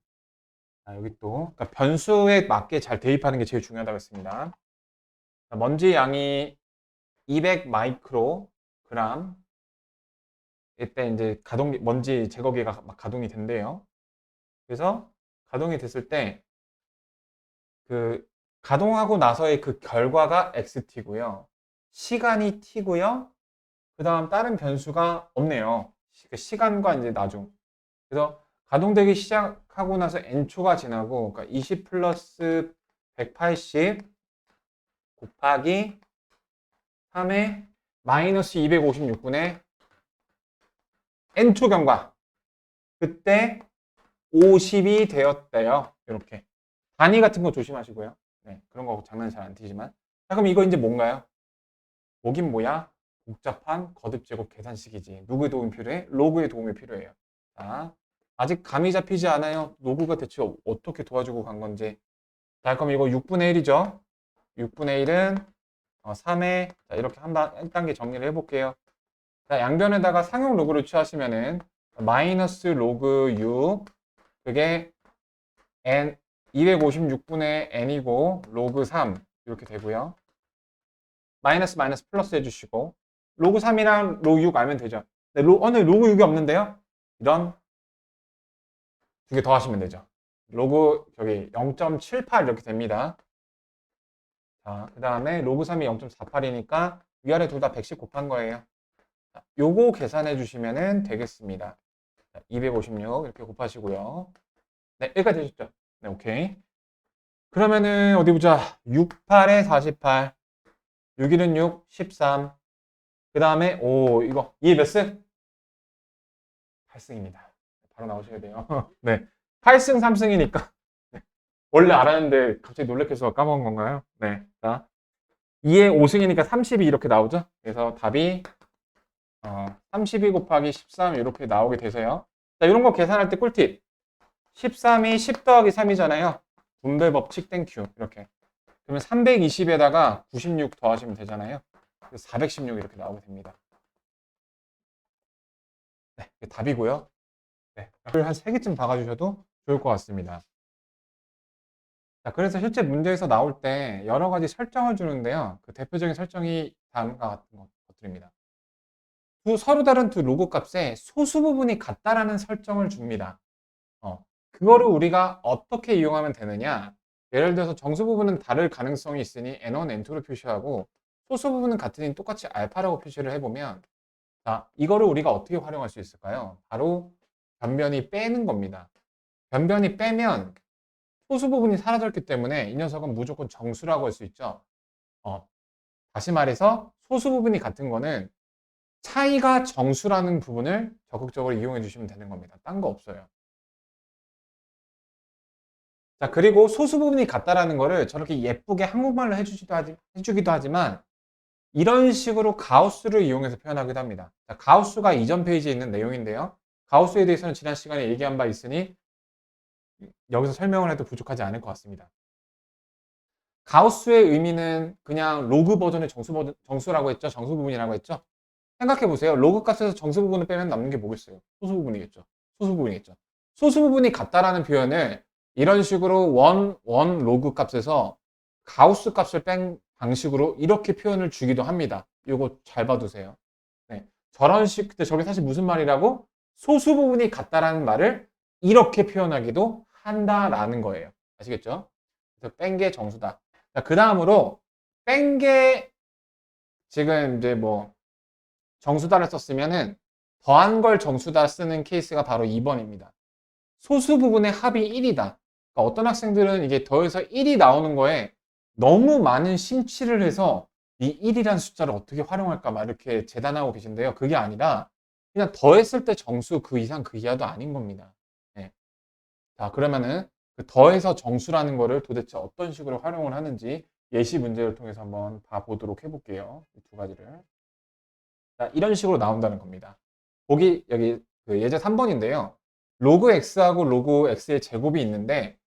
여기 또 그러니까 변수에 맞게 잘 대입하는 게 제일 중요하다고 했습니다. 먼지 양이 200 마이크로그램 이때 이제 먼지 제거기가 막 가동이 된대요. 그래서 가동이 됐을 때 그 가동하고 나서의 그 결과가 xt고요. 시간이 t고요. 그 다음 다른 변수가 없네요. 그 시간과 이제 나중. 그래서 가동되기 시작하고 나서 n초가 지나고 그러니까 20 플러스 180 곱하기 3의 마이너스 256분의 n초 경과. 그때 50이 되었대요. 이렇게. 단위 같은 거 조심하시고요. 네, 그런 거 장난 잘 안 튀지만. 자, 그럼 이거 이제 뭔가요? 뭐긴 뭐야? 복잡한 거듭 제곱 계산식이지. 누구의 도움이 필요해? 로그의 도움이 필요해요. 자, 아직 감이 잡히지 않아요. 로그가 대체 어떻게 도와주고 간 건지. 자, 그럼 이거 6분의 1이죠. 6분의 1은 3에 자, 이렇게 한 단계 정리를 해볼게요. 자, 양변에다가 상용 로그를 취하시면은 마이너스 로그 6 그게 n 256분의 n이고 로그 3 이렇게 되고요. 마이너스 마이너스 플러스 해주시고 로그 3이랑 로그 6 알면 되죠. 네, 로그 6이 없는데요. 이런 두 개 더 하시면 되죠. 로그 저기 0.78 이렇게 됩니다. 자, 그 다음에 로그 3이 0.48이니까 위아래 둘 다 110 곱한 거예요. 자, 요거 계산해 주시면 되겠습니다. 자, 256 이렇게 곱하시고요. 네, 여기까지 되셨죠? 네, 오케이. 그러면은 어디 보자. 68에 48, 6일은 6, 13. 그 다음에 이거 2의 몇 승? 8승입니다. 바로 나오셔야 돼요. 네, 8승 3승이니까 원래 알았는데 갑자기 놀래켜서 까먹은 건가요? 네, 자 2의 5승이니까 32 이렇게 나오죠. 그래서 답이 32 곱하기 13 이렇게 나오게 되세요. 자, 이런 거 계산할 때 꿀팁. 13이 10 더하기 3이잖아요. 분배 법칙 땡큐 이렇게. 그러면 320에다가 96 더하시면 되잖아요. 416 이렇게 나오게 됩니다. 네, 이게 답이고요. 네, 한 3개쯤 박아주셔도 좋을 것 같습니다. 자, 그래서 실제 문제에서 나올 때 여러 가지 설정을 주는데요. 그 대표적인 설정이 다음과 같은 것들입니다. 서로 다른 두 로그 값에 소수 부분이 같다라는 설정을 줍니다. 그거를 우리가 어떻게 이용하면 되느냐? 예를 들어서 정수 부분은 다를 가능성이 있으니 n1, n2로 표시하고 소수 부분은 같으니 똑같이 알파라고 표시를 해보면 자, 이거를 우리가 어떻게 활용할 수 있을까요? 바로 변변이 빼는 겁니다. 변변이 빼면 소수 부분이 사라졌기 때문에 이 녀석은 무조건 정수라고 할 수 있죠. 다시 말해서 소수 부분이 같은 거는 차이가 정수라는 부분을 적극적으로 이용해 주시면 되는 겁니다. 딴 거 없어요. 자, 그리고 소수 부분이 같다라는 거를 저렇게 예쁘게 한국말로 해주기도 하지만 이런 식으로 가우스를 이용해서 표현하기도 합니다. 자, 가우스가 이전 페이지에 있는 내용인데요. 가우스에 대해서는 지난 시간에 얘기한 바 있으니 여기서 설명을 해도 부족하지 않을 것 같습니다. 가우스의 의미는 그냥 로그 버전의 정수라고 했죠. 정수 부분이라고 했죠. 생각해 보세요. 로그 값에서 정수 부분을 빼면 남는 게 뭐겠어요? 소수 부분이겠죠. 소수 부분이겠죠. 소수 부분이 같다라는 표현을 이런 식으로 원 로그 값에서 가우스 값을 뺀 방식으로 이렇게 표현을 주기도 합니다. 이거 잘 봐두세요. 네. 근데 저게 사실 무슨 말이라고? 소수 부분이 같다라는 말을 이렇게 표현하기도 한다라는 거예요. 아시겠죠? 그래서 뺀 게 정수다. 그 다음으로 뺀 게 지금 이제 뭐 정수다를 썼으면은 더한 걸 정수다 쓰는 케이스가 바로 2번입니다. 소수 부분의 합이 1이다. 그러니까 어떤 학생들은 이게 더해서 1이 나오는 거에 너무 많은 심취를 해서 이 1이라는 숫자를 어떻게 활용할까 막 이렇게 재단하고 계신데요. 그게 아니라 그냥 더했을 때 정수 그 이상 그 이하도 아닌 겁니다. 네. 자, 그러면은 그 더해서 정수라는 거를 도대체 어떤 식으로 활용을 하는지 예시 문제를 통해서 한번 봐보도록 해볼게요. 이 두 가지를. 자, 이런 식으로 나온다는 겁니다. 여기 그 예제 3번인데요. 로그 x하고 로그 x의 제곱이 있는데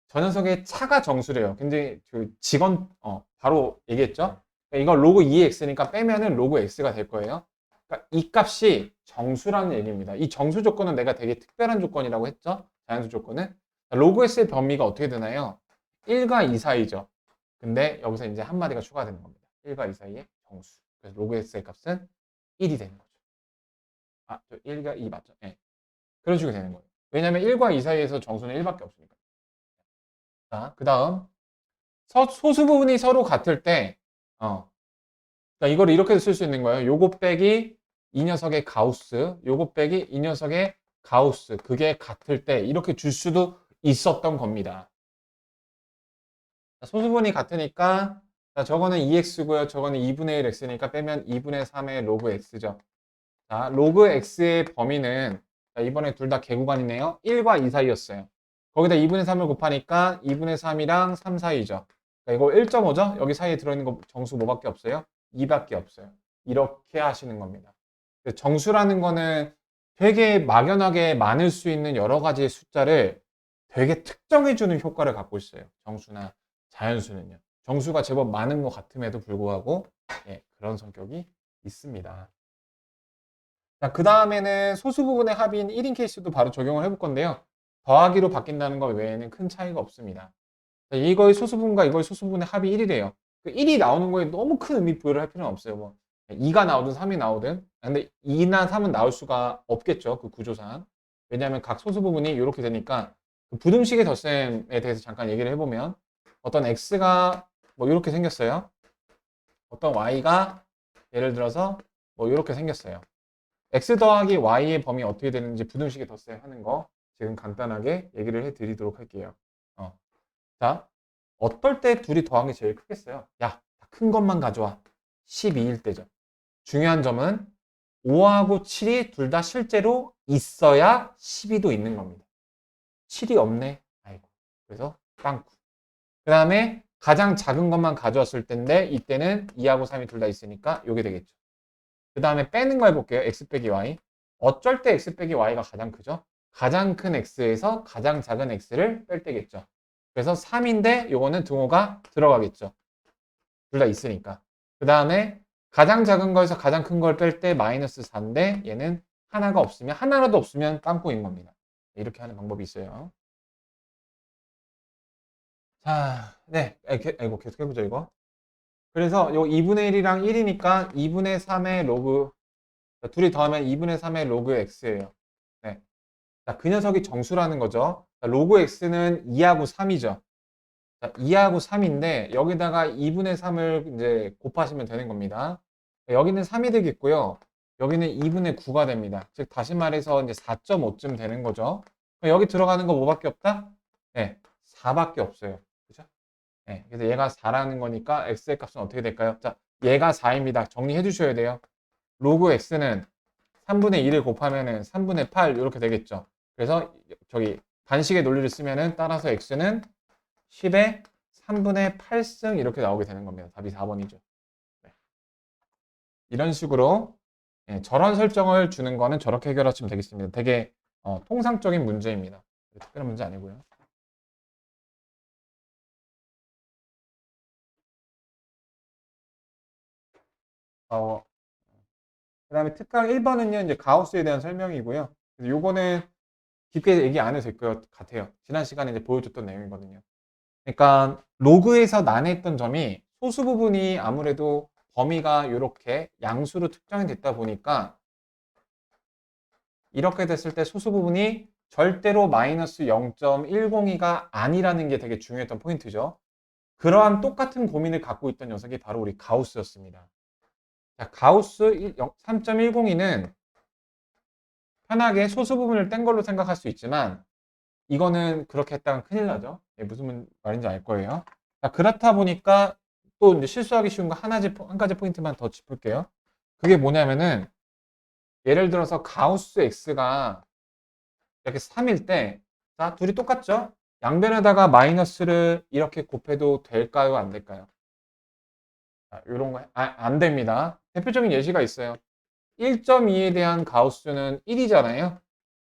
저 녀석의 차가 정수래요. 근데 그 바로 얘기했죠. 그러니까 이거 로그 2x니까 빼면은 로그 x가 될 거예요. 그러니까 이 값이 정수라는 얘기입니다. 이 정수 조건은 내가 되게 특별한 조건이라고 했죠. 자연수 조건은. 로그 x의 범위가 어떻게 되나요? 1과 2 사이죠. 근데 여기서 이제 한마디가 추가되는 겁니다. 1과 2 사이의 정수. 그래서 로그 x의 값은 1이 되는 거죠. 저 1과 2 맞죠? 네. 그런 식으로 되는 거예요. 왜냐하면 1과 2 사이에서 정수는 1밖에 없으니까. 자, 그 다음 소수 부분이 서로 같을 때 그러니까 이걸 이렇게 쓸 수 있는 거예요. 요거 빼기 이 녀석의 가우스, 요거 빼기 이 녀석의 가우스, 그게 같을 때 이렇게 줄 수도 있었던 겁니다. 소수 부분이 같으니까 저거는 2x고요. 저거는 2분의 1 x니까 빼면 2분의 3의 로그 x죠. 자, 로그 x의 범위는 이번에 둘 다 개구간이네요. 1과 2 사이였어요. 거기다 2분의 3을 곱하니까 2분의 3이랑 3 사이죠. 그러니까 이거 1.5죠? 여기 사이에 들어있는 거 정수 뭐밖에 없어요? 2밖에 없어요. 이렇게 하시는 겁니다. 정수라는 거는 되게 막연하게 많을 수 있는 여러 가지의 숫자를 되게 특정해주는 효과를 갖고 있어요. 정수나 자연수는요. 정수가 제법 많은 것 같음에도 불구하고 그런 성격이 있습니다. 자, 그 다음에는 소수 부분의 합인 1인 케이스도 바로 적용을 해볼 건데요. 더하기로 바뀐다는 것 외에는 큰 차이가 없습니다. 자, 이거의 소수 부분과 이거의 소수 부분의 합이 1이래요. 그 1이 나오는 거에 너무 큰 의미 부여를 할 필요는 없어요. 뭐 2가 나오든 3이 나오든. 근데 2나 3은 나올 수가 없겠죠. 그 구조상. 왜냐하면 각 소수 부분이 이렇게 되니까 그 부등식의 덧셈에 대해서 잠깐 얘기를 해보면 어떤 x가 뭐 이렇게 생겼어요. 어떤 y가 예를 들어서 뭐 이렇게 생겼어요. x 더하기 y의 범위 어떻게 되는지 부등식의 덧셈 하는 거 지금 간단하게 얘기를 해드리도록 할게요. 자, 어떨 때 둘이 더한 게 제일 크겠어요? 야, 큰 것만 가져와. 12일 때죠. 중요한 점은 5하고 7이 둘 다 실제로 있어야 12도 있는 겁니다. 7이 없네. 아이고. 그래서 빵꾸. 그 다음에 가장 작은 것만 가져왔을 때인데 이때는 2하고 3이 둘 다 있으니까 이게 되겠죠. 그 다음에 빼는 거 해볼게요. x 빼기 y. 어쩔 때 x 빼기 y가 가장 크죠? 가장 큰 x에서 가장 작은 x를 뺄 때겠죠. 그래서 3인데 요거는 등호가 들어가겠죠. 둘 다 있으니까. 그 다음에 가장 작은 거에서 가장 큰 걸 뺄 때 마이너스 4인데 얘는 하나가 없으면 하나라도 없으면 빵꾸인 겁니다. 이렇게 하는 방법이 있어요. 자, 네. 이거 계속 해보죠, 이거. 그래서 요 2분의 1이랑 1이니까 2분의 3의 로그, 둘이 더하면 2분의 3의 로그 x예요. 네. 자, 그 녀석이 정수라는 거죠. 자, 로그 x는 2하고 3이죠. 자, 2하고 3인데 여기다가 2분의 3을 이제 곱하시면 되는 겁니다. 여기는 3이 되겠고요. 여기는 2분의 9가 됩니다. 즉 다시 말해서 이제 4.5쯤 되는 거죠. 여기 들어가는 거 뭐밖에 없다? 네, 4밖에 없어요. 그죠? 네, 그래서 얘가 4라는 거니까 x의 값은 어떻게 될까요? 자, 얘가 4입니다. 정리해 주셔야 돼요. 로그 x는 3분의 2를 곱하면은 3분의 8 이렇게 되겠죠. 그래서 저기 반식의 논리를 쓰면은 따라서 x는 10의 3분의 8승 이렇게 나오게 되는 겁니다. 답이 4번이죠. 네. 이런 식으로 저런 설정을 주는 거는 저렇게 해결하시면 되겠습니다. 되게 통상적인 문제입니다. 특별한 문제 아니고요. 그 다음에 특강 1번은요, 이제 가우스에 대한 설명이고요. 그래서 요거는 깊게 얘기 안 해도 될 것 같아요. 지난 시간에 이제 보여줬던 내용이거든요. 그러니까 로그에서 난해했던 점이 소수 부분이 아무래도 범위가 이렇게 양수로 특정이 됐다 보니까 이렇게 됐을 때 소수 부분이 절대로 마이너스 0.102가 아니라는 게 되게 중요했던 포인트죠. 그러한 똑같은 고민을 갖고 있던 녀석이 바로 우리 가우스였습니다. 자, 가우스 3.102는 편하게 소수 부분을 뗀 걸로 생각할 수 있지만 이거는 그렇게 했다간 큰일 나죠. 무슨 말인지 알 거예요. 자, 그렇다 보니까 또 이제 실수하기 쉬운 거 한 가지 포인트만 더 짚을게요. 그게 뭐냐면은 예를 들어서 가우스 x가 이렇게 3일 때, 자, 둘이 똑같죠? 양변에다가 마이너스를 이렇게 곱해도 될까요? 안 될까요? 자, 이런 거, 안 됩니다. 대표적인 예시가 있어요. 1.2에 대한 가우스는 1이잖아요.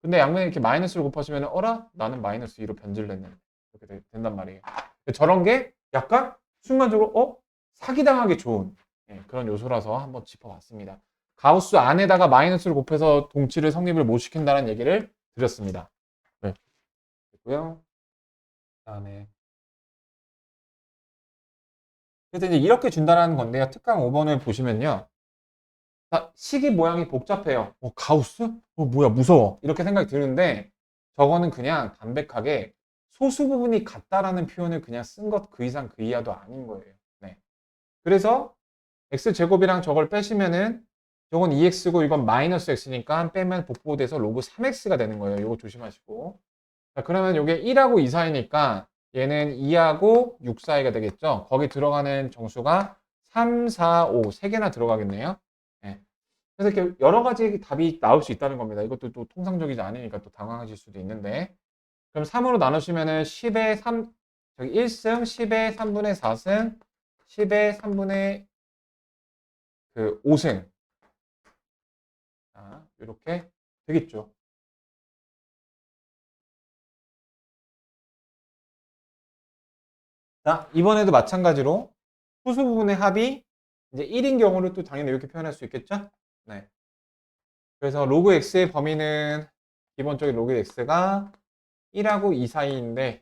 근데 양면에 이렇게 마이너스를 곱하시면, 어라? 나는 마이너스 2로 변질을 했는데. 이렇게 된단 말이에요. 저런 게 약간 순간적으로, 사기당하기 좋은 그런 요소라서 한번 짚어봤습니다. 가우스 안에다가 마이너스를 곱해서 동치를 성립을 못 시킨다는 얘기를 드렸습니다. 네. 됐고요. 그다음에 그래서 이제 이렇게 준다라는 건데요. 특강 5번을 보시면요. 자, 식이 모양이 복잡해요. 가우스? 뭐야 무서워. 이렇게 생각이 드는데 저거는 그냥 담백하게 소수 부분이 같다라는 표현을 그냥 쓴 것 그 이상 그 이하도 아닌 거예요. 네. 그래서 x제곱이랑 저걸 빼시면은 저건 2x고 이건 마이너스 x니까 빼면 복보돼서 로그 3x가 되는 거예요. 이거 조심하시고. 자, 그러면 이게 1하고 2 사이니까 얘는 2하고 6 사이가 되겠죠. 거기 들어가는 정수가 3, 4, 5, 3개나 들어가겠네요. 네. 그래서 이렇게 여러 가지 답이 나올 수 있다는 겁니다. 이것도 또 통상적이지 않으니까 또 당황하실 수도 있는데. 그럼 3으로 나누시면은 10의 3, 저기 1승, 10의 3분의 4승, 10의 3분의 그 5승. 자, 이렇게 되겠죠. 자, 이번에도 마찬가지로 소수 부분의 합이 이제 1인 경우를 또 당연히 이렇게 표현할 수 있겠죠? 네. 그래서 로그 x의 범위는 기본적인 로그 x가 1하고 2 사이인데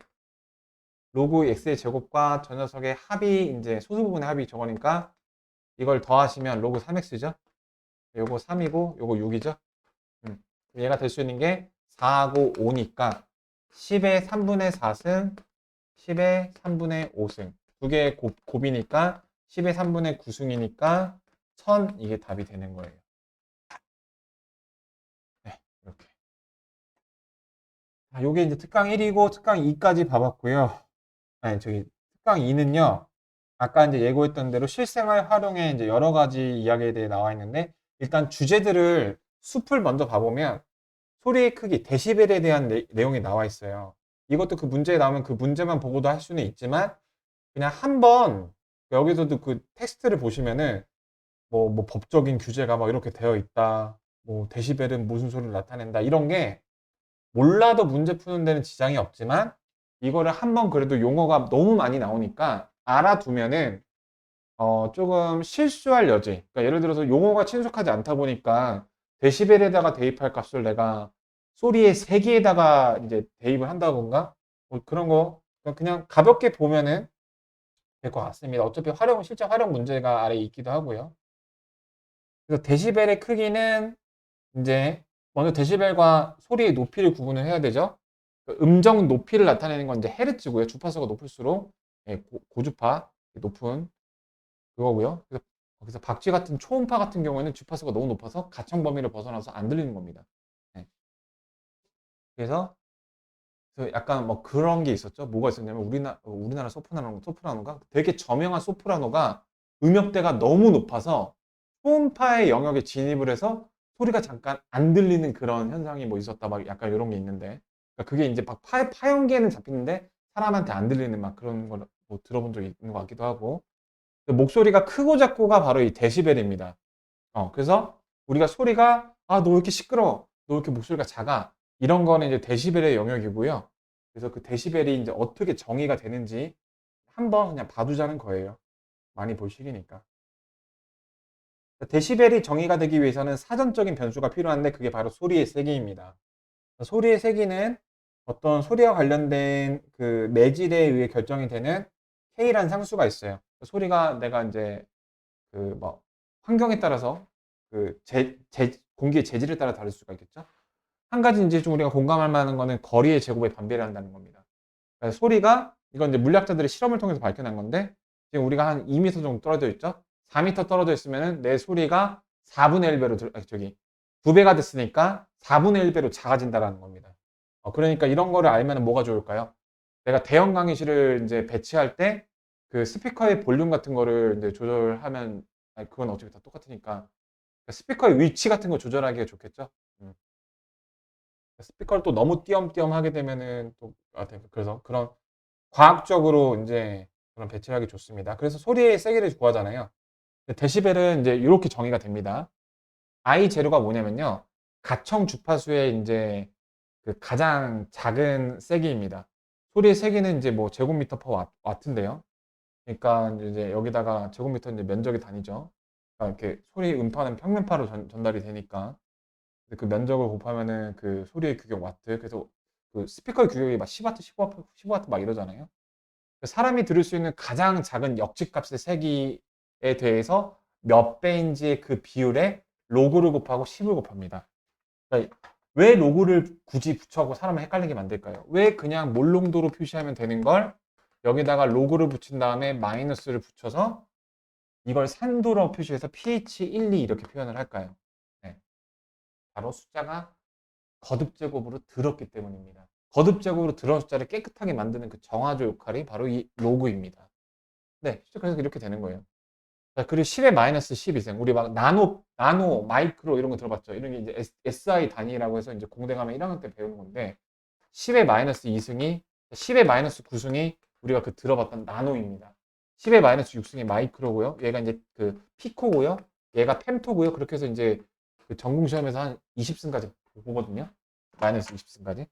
로그 x의 제곱과 저 녀석의 합이 이제 소수 부분의 합이 저거니까 이걸 더하시면 로그 3x죠. 요거 3이고 요거 6이죠. 얘가 될 수 있는 게 4하고 5니까 10의 3분의 4승, 10의 3분의 5승. 두 개의 곱이니까 10의 3분의 9승이니까 1000 이게 답이 되는 거예요. 네, 이렇게. 요게 이제 특강 1이고 특강 2까지 봐봤고요. 아니, 저기 특강 2는요. 아까 이제 예고했던 대로 실생활 활용에 이제 여러 가지 이야기에 대해 나와 있는데 일단 주제들을 숲을 먼저 봐보면 소리의 크기, 데시벨에 대한 내용이 나와 있어요. 이것도 그 문제에 나오면 그 문제만 보고도 할 수는 있지만 그냥 한번 여기서도 그 텍스트를 보시면은 뭐 법적인 규제가 막 이렇게 되어 있다. 뭐 데시벨은 무슨 소리를 나타낸다. 이런 게 몰라도 문제 푸는 데는 지장이 없지만 이거를 한번 그래도 용어가 너무 많이 나오니까 알아두면은 조금 실수할 여지. 그러니까 예를 들어서 용어가 친숙하지 않다 보니까 데시벨에다가 대입할 값을 내가 소리의 세기에다가 이제 대입을 한다던가 뭐 그런 거 그냥 가볍게 보면은 될 것 같습니다. 어차피 실제 활용 문제가 아래에 있기도 하고요. 그래서 데시벨의 크기는 이제 먼저 데시벨과 소리의 높이를 구분을 해야 되죠. 그 음정 높이를 나타내는 건 이제 헤르츠고요. 주파수가 높을수록 예, 고주파 높은 그거고요. 그래서 박쥐 같은 초음파 같은 경우에는 주파수가 너무 높아서 가청 범위를 벗어나서 안 들리는 겁니다. 네. 그래서 약간 뭐 그런 게 있었죠. 뭐가 있었냐면 우리나라 소프라노가 되게 저명한 소프라노가 음역대가 너무 높아서 초음파의 영역에 진입을 해서 소리가 잠깐 안 들리는 그런 현상이 뭐 있었다 막 약간 이런 게 있는데 그러니까 그게 이제 막 파형계는 잡히는데 사람한테 안 들리는 막 그런 걸 뭐 들어본 적이 있는 것 같기도 하고 목소리가 크고 작고가 바로 이 데시벨입니다. 그래서 우리가 소리가 아, 너 왜 이렇게 시끄러워? 너 왜 이렇게 목소리가 작아? 이런 거는 이제 데시벨의 영역이고요. 그래서 그 데시벨이 이제 어떻게 정의가 되는지 한번 그냥 봐두자는 거예요. 많이 볼 시기니까. 데시벨이 정의가 되기 위해서는 사전적인 변수가 필요한데 그게 바로 소리의 세기입니다. 소리의 세기는 어떤 소리와 관련된 그 매질에 의해 결정이 되는 K라는 상수가 있어요. 소리가 내가 이제 그 뭐 환경에 따라서 그 공기의 재질에 따라 다를 수가 있겠죠. 한 가지 이제 좀 우리가 공감할 만한 거는 거리의 제곱에 반비례 한다는 겁니다. 그러니까 소리가 이건 이제 물리학자들이 실험을 통해서 밝혀낸 건데 지금 우리가 한 2m 정도 떨어져 있죠. 4m 떨어져 있으면은 내 소리가 4분의 1배로 저기 2배가 됐으니까 4분의 1배로 작아진다라는 겁니다. 그러니까 이런 거를 알면 뭐가 좋을까요? 내가 대형 강의실을 이제 배치할 때 그 스피커의 볼륨 같은 거를 이제 조절하면 아니 그건 어차피 다 똑같으니까 그러니까 스피커의 위치 같은 거 조절하기가 좋겠죠. 스피커를 또 너무 띄엄띄엄 하게 되면은 또 그래서 그런 과학적으로 이제 그런 배치하기 좋습니다. 그래서 소리의 세기를 구하잖아요. 데시벨은 이제 이렇게 정의가 됩니다. I 제로가 뭐냐면요. 가청 주파수의 이제 그 가장 작은 세기입니다. 소리의 세기는 이제 뭐 제곱미터 퍼 와트인데요. 그러니까 이제 여기다가 제곱미터 이제 면적이 단위죠. 그러니까 이렇게 소리 음파는 평면파로 전달이 되니까 그 면적을 곱하면은 그 소리의 규격 와트. 그래서 그 스피커의 규격이 막 10와트, 15와트, 15와트 막 이러잖아요. 사람이 들을 수 있는 가장 작은 역치값의 세기에 대해서 몇 배인지의 그 비율에 로그를 곱하고 10을 곱합니다. 그러니까 왜 로그를 굳이 붙여고 사람을 헷갈리게 만들까요? 왜 그냥 몰롱도로 표시하면 되는 걸 여기다가 로그를 붙인 다음에 마이너스를 붙여서 이걸 산도로 표시해서 pH 1, 2 이렇게 표현을 할까요? 네. 바로 숫자가 거듭 제곱으로 들었기 때문입니다. 거듭 제곱으로 들어온 숫자를 깨끗하게 만드는 그 정화조 역할이 바로 이 로그입니다. 네, 그래서 이렇게 되는 거예요. 자, 그리고 10의 마이너스 12생. 우리 막 마이크로 이런 거 들어봤죠? 이런 게 이제 SI 단위라고 해서 이제 공대 가면 1학년 때 배우는 건데 10의 마이너스 2승이 10의 마이너스 9승이 우리가 그 들어봤던 나노입니다. 10의 마이너스 6승이 마이크로고요. 얘가 이제 그 피코고요. 얘가 펜토고요. 그렇게 해서 이제 그 전공 시험에서 한 20승까지 보거든요. 마이너스 20승까지.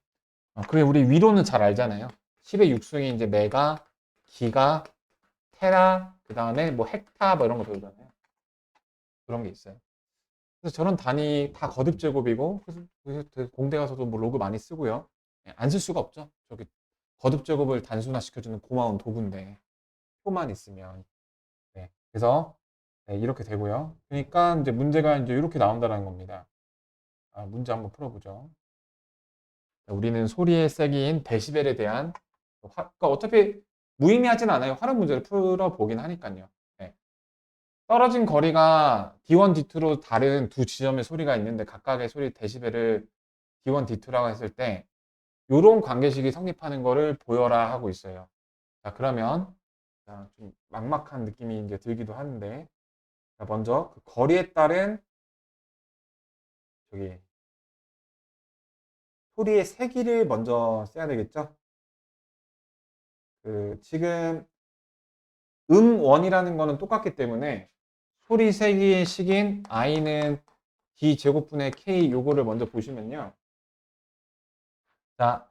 그리고 우리 위로는 잘 알잖아요. 10의 6승이 이제 메가, 기가, 테라, 그 다음에 뭐 헥타 뭐 이런 거 배우잖아요. 그런 게 있어요. 그래서 저런 단위 다 거듭 제곱이고 그래서 공대 가서도 뭐 로그 많이 쓰고요. 안 쓸 수가 없죠. 저기 거듭 제곱을 단순화시켜주는 고마운 도구인데 표만 있으면. 네. 그래서 네, 이렇게 되고요. 그러니까 이제 문제가 이제 이렇게 나온다는 겁니다. 문제 한번 풀어보죠. 우리는 소리의 세기인 데시벨에 대한 그러니까 어차피 무의미하진 않아요. 활용 문제를 풀어보긴 하니까요. 네. 떨어진 거리가 D1, D2로 다른 두 지점의 소리가 있는데 각각의 소리 데시벨을 D1, D2라고 했을 때 이런 관계식이 성립하는 거를 보여라 하고 있어요. 자, 그러면 좀 막막한 느낌이 이제 들기도 하는데 자, 먼저 그 거리에 따른 저기 소리의 세기를 먼저 써야 되겠죠? 지금 음원이라는 거는 똑같기 때문에 소리 세기의 식인 i는 d 제곱분의 k 요거를 먼저 보시면요. 자,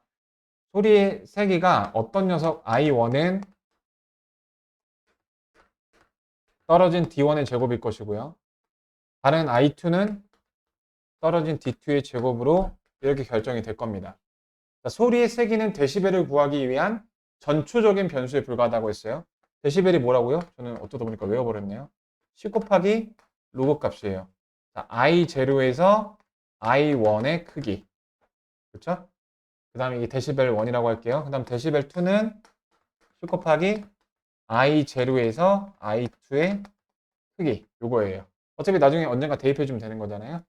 소리의 세기가 어떤 녀석 i1은 떨어진 d1의 제곱일 것이고요. 다른 i2는 떨어진 d2의 제곱으로 이렇게 결정이 될 겁니다. 자, 소리의 세기는 데시벨을 구하기 위한 전초적인 변수에 불과하다고 했어요. 데시벨이 뭐라고요? 저는 어쩌다 보니까 외워버렸네요. 10 곱하기 로그 값이에요. 자, i0에서 i1의 크기. 그렇죠? 그 다음에 이게 데시벨 1이라고 할게요. 그 다음 데시벨 2는 10 곱하기 i0에서 i2의 크기. 요거예요. 어차피 나중에 언젠가 대입해주면 되는 거잖아요.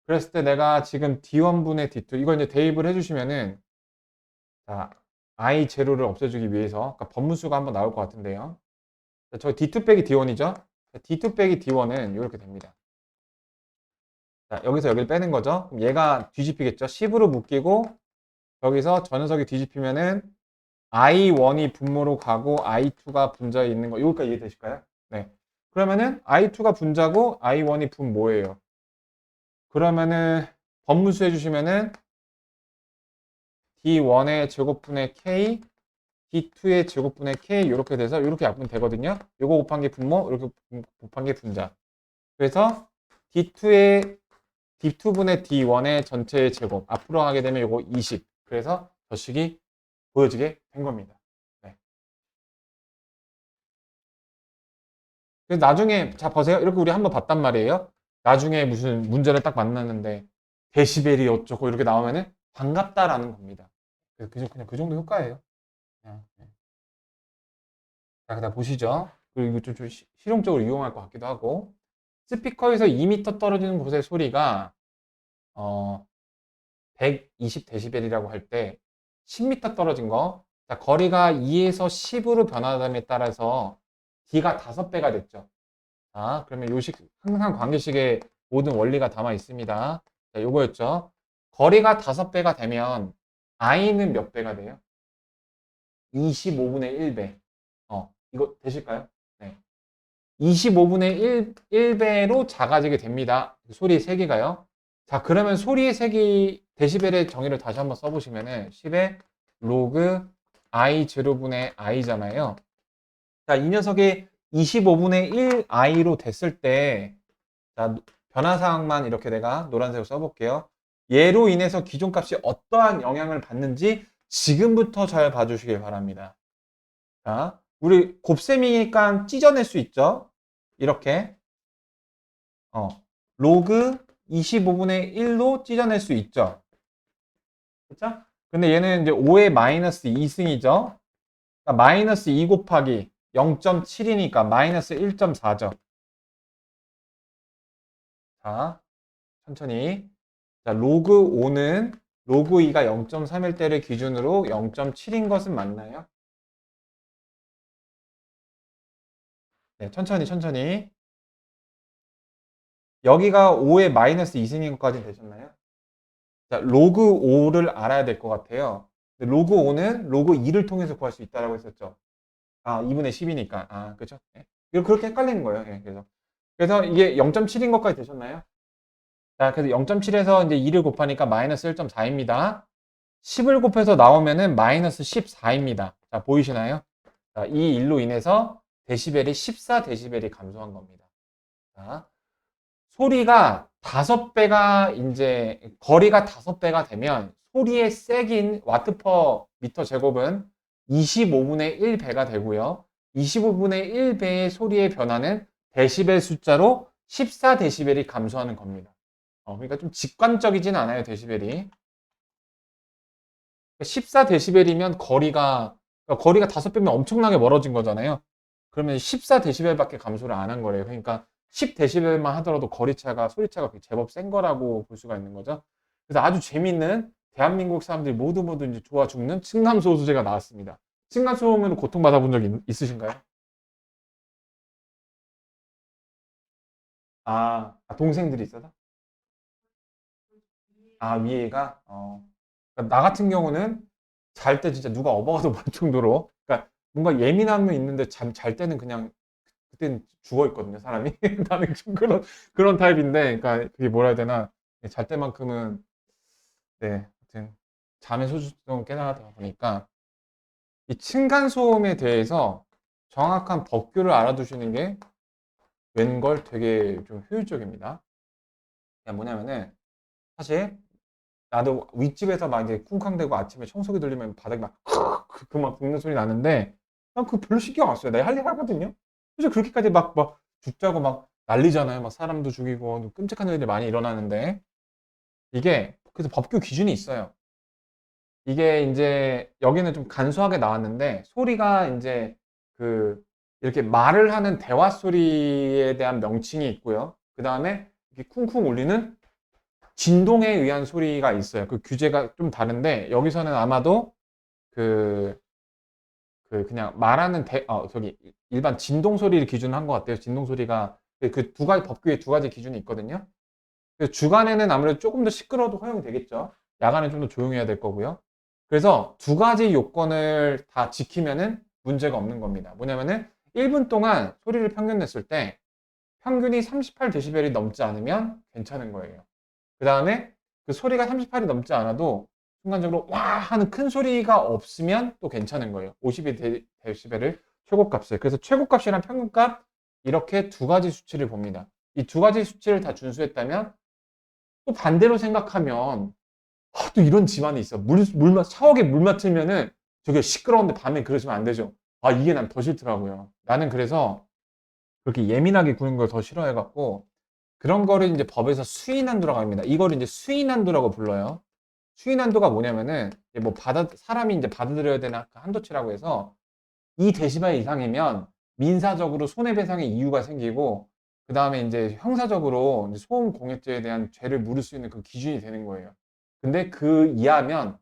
그랬을 때 내가 지금 D1분의 D2 이걸 이제 대입을 해주시면은 자, i0를 없애주기 위해서 그러니까 번문수가 한번 나올 것 같은데요. 저 D2 빼기 D1이죠. D2 빼기 D1은 이렇게 됩니다. 자, 여기서 여기를 빼는 거죠. 그럼 얘가 뒤집히겠죠. 10으로 묶이고 여기서 저 녀석이 뒤집히면은 i1이 분모로 가고 i2가 분자에 있는 거 여기까지 이해되실까요? 네. 그러면은 i2가 분자고 i1이 분모예요. 그러면은 번문수 해주시면은 D1의 제곱분의 K, D2의 제곱분의 K 이렇게 돼서 이렇게 약분 되거든요. 요거 곱한 게 분모, 이렇게 곱한 게 분자. 그래서 D2분의 D1의 전체의 제곱. 앞으로 하게 되면 요거 20. 그래서 저 식이 보여지게 된 겁니다. 네. 그래서 나중에 자 보세요. 이렇게 우리 한번 봤단 말이에요. 나중에 무슨 문제를 딱 만났는데 데시벨이 어쩌고 이렇게 나오면은 반갑다라는 겁니다. 그냥 그 정도 효과예요. 그냥. 네. 자, 그다음 보시죠. 그리고 이거 좀 실용적으로 이용할 것 같기도 하고. 스피커에서 2m 떨어지는 곳의 소리가 120dB이라고 할 때 10m 떨어진 거. 자, 거리가 2에서 10으로 변화됨에 따라서 D가 5배가 됐죠. 자, 그러면 요식 항상 관계식에 모든 원리가 담아 있습니다. 자, 요거였죠. 거리가 5배가 되면 I는 몇 배가 돼요? 25분의 1배. 이거 되실까요? 네. 25분의 1배로 작아지게 됩니다. 소리의 세기가요. 자, 그러면 소리의 세기 데시벨의 정의를 다시 한번 써보시면은 10의 로그 i0분의 i잖아요. 자, 이 녀석이 25분의 1i로 됐을 때, 자, 변화사항만 이렇게 내가 노란색으로 써볼게요. 얘로 인해서 기존 값이 어떠한 영향을 받는지 지금부터 잘 봐주시길 바랍니다. 자, 우리 곱셈이니까 찢어낼 수 있죠? 이렇게. 로그 25분의 1로 찢어낼 수 있죠? 그쵸? 근데 얘는 이제 5의 마이너스 2승이죠? 그러니까 마이너스 2 곱하기 0.7이니까 마이너스 1.4죠? 자, 천천히. 자, 로그 5는 로그 2가 0.3일 때를 기준으로 0.7인 것은 맞나요? 네, 천천히. 여기가 5의 마이너스 2승인 것까지 되셨나요? 자, 로그 5를 알아야 될 것 같아요. 로그 5는 로그 2를 통해서 구할 수 있다고 했었죠. 2분의 10이니까. 그죠? 네. 이거 그렇게 헷갈리는 거예요. 네, 그래서 이게 0.7인 것까지 되셨나요? 자, 그래서 0.7에서 이제 2를 곱하니까 마이너스 1.4입니다. 10을 곱해서 나오면은 마이너스 14입니다. 자, 보이시나요? 자, 이 일로 인해서 데시벨이 14데시벨이 감소한 겁니다. 자, 소리가 5배가 이제 거리가 5배가 되면 소리의 세기인 와트 퍼 미터 제곱은 25분의 1배가 되고요. 25분의 1배의 소리의 변화는 데시벨 숫자로 14데시벨이 감소하는 겁니다. 그러니까 좀 직관적이진 않아요, 데시벨이. 14데시벨이면 거리가 5배면 엄청나게 멀어진 거잖아요. 그러면 14데시벨밖에 감소를 안 한 거래요. 그러니까 10데시벨만 하더라도 거리차가, 소리차가 제법 센 거라고 볼 수가 있는 거죠. 그래서 아주 재밌는 대한민국 사람들이 모두 이제 좋아 죽는 층간소음 소재가 나왔습니다. 층간소음으로 고통받아본 적 있으신가요? 동생들이 있어서? 위에가? 그러니까 나 같은 경우는 잘 때 진짜 누가 업어가도 모를 정도로, 그러니까 뭔가 예민함은 있는데 잘 때는 그냥 그땐 죽어 있거든요, 사람이. 나는 좀 그런 타입인데, 그러니까 그게 뭐라 해야 되나, 잘 때만큼은, 네, 하여튼 잠의 소중성을 깨달았다 보니까 이 층간소음에 대해서 정확한 법규를 알아두시는 게 웬걸 되게 좀 효율적입니다. 그냥 뭐냐면은 사실 나도 윗집에서 막 이제 쿵쾅대고 아침에 청소기 돌리면 바닥이 막 막 긁는 소리 나는데 난 그거 별로 신경 안 써요. 내가 할 일 하거든요. 그래서 그렇게까지 막 죽자고 막 난리잖아요. 막 사람도 죽이고 끔찍한 일들이 많이 일어나는데 이게 그래서 법규 기준이 있어요. 이게 이제 여기는 좀 간소하게 나왔는데 소리가 이제 그 이렇게 말을 하는 대화 소리에 대한 명칭이 있고요. 그 다음에 이렇게 쿵쿵 울리는 진동에 의한 소리가 있어요. 그 규제가 좀 다른데 여기서는 아마도 그, 그냥 말하는 저기 일반 진동 소리를 기준으로 한 것 같아요. 진동 소리가 그 두 가지 법규에 두 가지 기준이 있거든요. 그래서 주간에는 아무래도 조금 더 시끄러워도 허용이 되겠죠. 야간에 좀 더 조용해야 될 거고요. 그래서 두 가지 요건을 다 지키면은 문제가 없는 겁니다. 뭐냐면은 1분 동안 소리를 평균 냈을 때 평균이 38데시벨이 넘지 않으면 괜찮은 거예요. 그 다음에 그 소리가 38이 넘지 않아도 순간적으로 와 하는 큰 소리가 없으면 또 괜찮은 거예요. 52데시벨을 최고값을. 그래서 최고값이랑 평균값 이렇게 두 가지 수치를 봅니다. 이 두 가지 수치를 다 준수했다면 또 반대로 생각하면 또 이런 집안이 있어. 샤워기에 물 맡으면은 저게 시끄러운데 밤에 그러시면 안 되죠. 이게 난 더 싫더라고요. 나는 그래서 그렇게 예민하게 구는 걸 더 싫어해갖고 그런 거를 이제 법에서 수위난도라고 합니다. 이거를 이제 수위난도라고 불러요. 수위난도가 뭐냐면은 뭐 사람이 이제 받아들여야 되는 그 한도치라고 해서 이 데시벨 이상이면 민사적으로 손해배상의 이유가 생기고 그 다음에 이제 형사적으로 이제 소음 공해죄에 대한 죄를 물을 수 있는 그 기준이 되는 거예요. 근데 그 이하면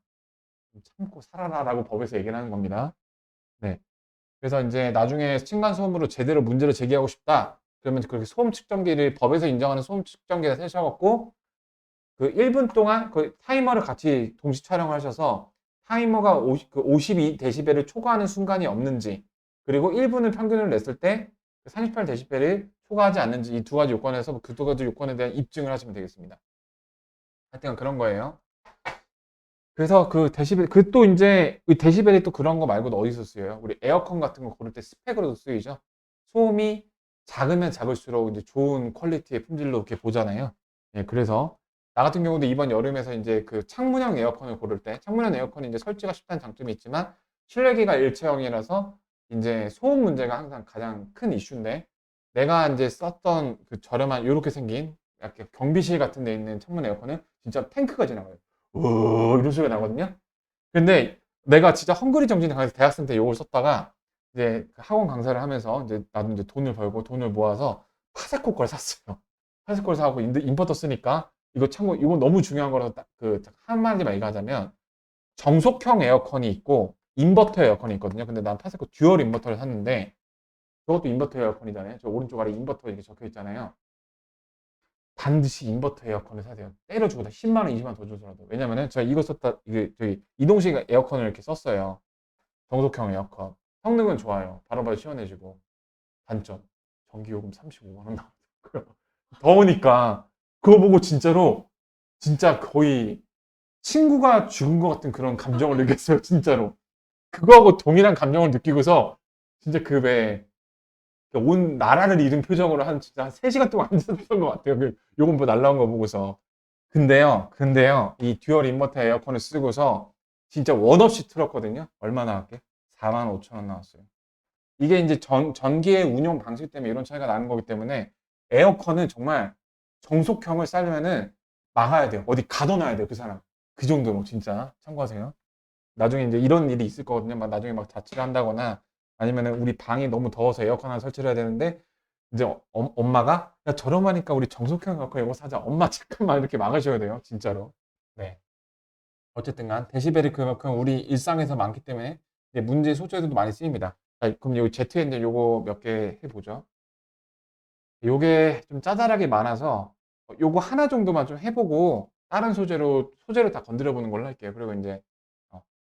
참고 살아라라고 법에서 얘기를 하는 겁니다. 네. 그래서 이제 나중에 층간소음으로 제대로 문제를 제기하고 싶다. 그러면 그렇게 소음 측정기를 법에서 인정하는 소음 측정기에 세셔갖고 그 1분 동안 그 타이머를 같이 동시 촬영을 하셔서 타이머가 52데시벨을 초과하는 순간이 없는지 그리고 1분을 평균을 냈을 때 38데시벨을 초과하지 않는지 이 두 가지 요건에서 그 두 가지 요건에 대한 입증을 하시면 되겠습니다. 하여튼 그런 거예요. 그래서 그 데시벨, 그 또 이제 그 데시벨이 또 그런 거 말고도 어디서 쓰여요? 우리 에어컨 같은 거 고를 때 스펙으로도 쓰이죠. 소음이 작으면 작을수록 이제 좋은 퀄리티의 품질로 이렇게 보잖아요. 예, 그래서 나 같은 경우도 이번 여름에서 이제 그 창문형 에어컨을 고를 때 창문형 에어컨이 이제 설치가 쉽다는 장점이 있지만 실내기가 일체형이라서 이제 소음 문제가 항상 가장 큰 이슈인데 내가 이제 썼던 그 저렴한 이렇게 생긴 약간 경비실 같은 데 있는 창문 에어컨은 진짜 탱크가 지나가요. 이런 소리가 나거든요. 근데 내가 진짜 헝그리 정신이 강해서 대학생 때 이걸 썼다가 이제 그 학원 강사를 하면서 이제 나도 이제 돈을 벌고 돈을 모아서 파세코 걸 샀어요. 파세코 걸 사고 인버터 쓰니까 이거 참고 이거 너무 중요한 거라서 그 한마디만 얘기하자면 정속형 에어컨이 있고 인버터 에어컨이 있거든요. 근데 난 파세코 듀얼 인버터를 샀는데 그것도 인버터 에어컨이잖아요. 저 오른쪽 아래 인버터 이렇게 적혀 있잖아요. 반드시 인버터 에어컨을 사야 돼요. 때려주고 다 10만 원, 20만 원 더 주더라도. 왜냐면은 제가 이거 썼다, 이게 저희 이동식 에어컨을 이렇게 썼어요. 정속형 에어컨. 성능은 좋아요. 바로바로 시원해지고. 단점. 전기요금 35만 원 나오고요. 더우니까 그거 보고 진짜로 진짜 거의 친구가 죽은 것 같은 그런 감정을 느꼈어요. 진짜로. 그거하고 동일한 감정을 느끼고서 진짜 온 나라를 잃은 표정으로 진짜 한 3시간 동안 앉았던 것 같아요. 요금 뭐 날라온 거 보고서. 근데요, 이 듀얼 인버터 에어컨을 쓰고서 진짜 원 없이 틀었거든요. 얼마 나왔게? 45,000원 나왔어요. 이게 이제 전기의 운용 방식 때문에 이런 차이가 나는 거기 때문에 에어컨은 정말 정속형을 싸려면은 막아야 돼요. 어디 가둬놔야 돼요, 그 사람. 그 정도로 진짜 참고하세요. 나중에 이제 이런 일이 있을 거거든요. 막 나중에 막 자취를 한다거나 아니면은 우리 방이 너무 더워서 에어컨 하나 설치를 해야 되는데 이제 엄마가 야 저렴하니까 우리 정속형 에어컨 이거 사자. 엄마 잠깐만 이렇게 막으셔야 돼요. 진짜로. 네. 어쨌든 간 데시벨이 그만큼 우리 일상에서 많기 때문에 이제 문제 소재들도 많이 쓰입니다. 자, 그럼 여기 Z 엔진 요거 몇 개 해보죠. 요게 좀 짜잘하게 많아서 요거 하나 정도만 좀 해보고 다른 소재로 다 건드려 보는 걸로 할게요. 그리고 이제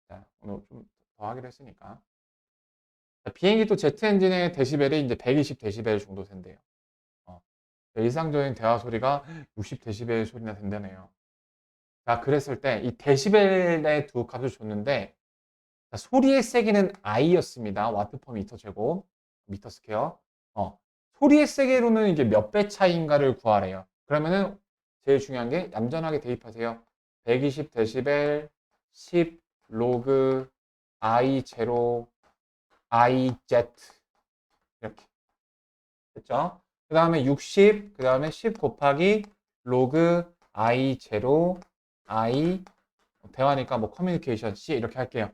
자, 오늘 좀 더 하기로 했으니까 자, 비행기 또 제트 엔진의 데시벨이 이제 120 데시벨 정도 된대요. 어, 일상적인 대화 소리가 60 데시벨 소리나 된다네요. 자, 그랬을 때 이 데시벨의 두 값을 줬는데 자, 소리의 세기는 I였습니다. 와트 퍼 미터 제곱, 미터 스퀘어. 소리의 세기로는 이게 몇 배 차이인가를 구하래요. 그러면은 제일 중요한 게 얌전하게 대입하세요. 120 데시벨, 10 로그 I 제로 I Z 이렇게 됐죠? 그 다음에 60, 그 다음에 10 곱하기 로그 I 제로 I 대화니까 뭐 커뮤니케이션 C 이렇게 할게요.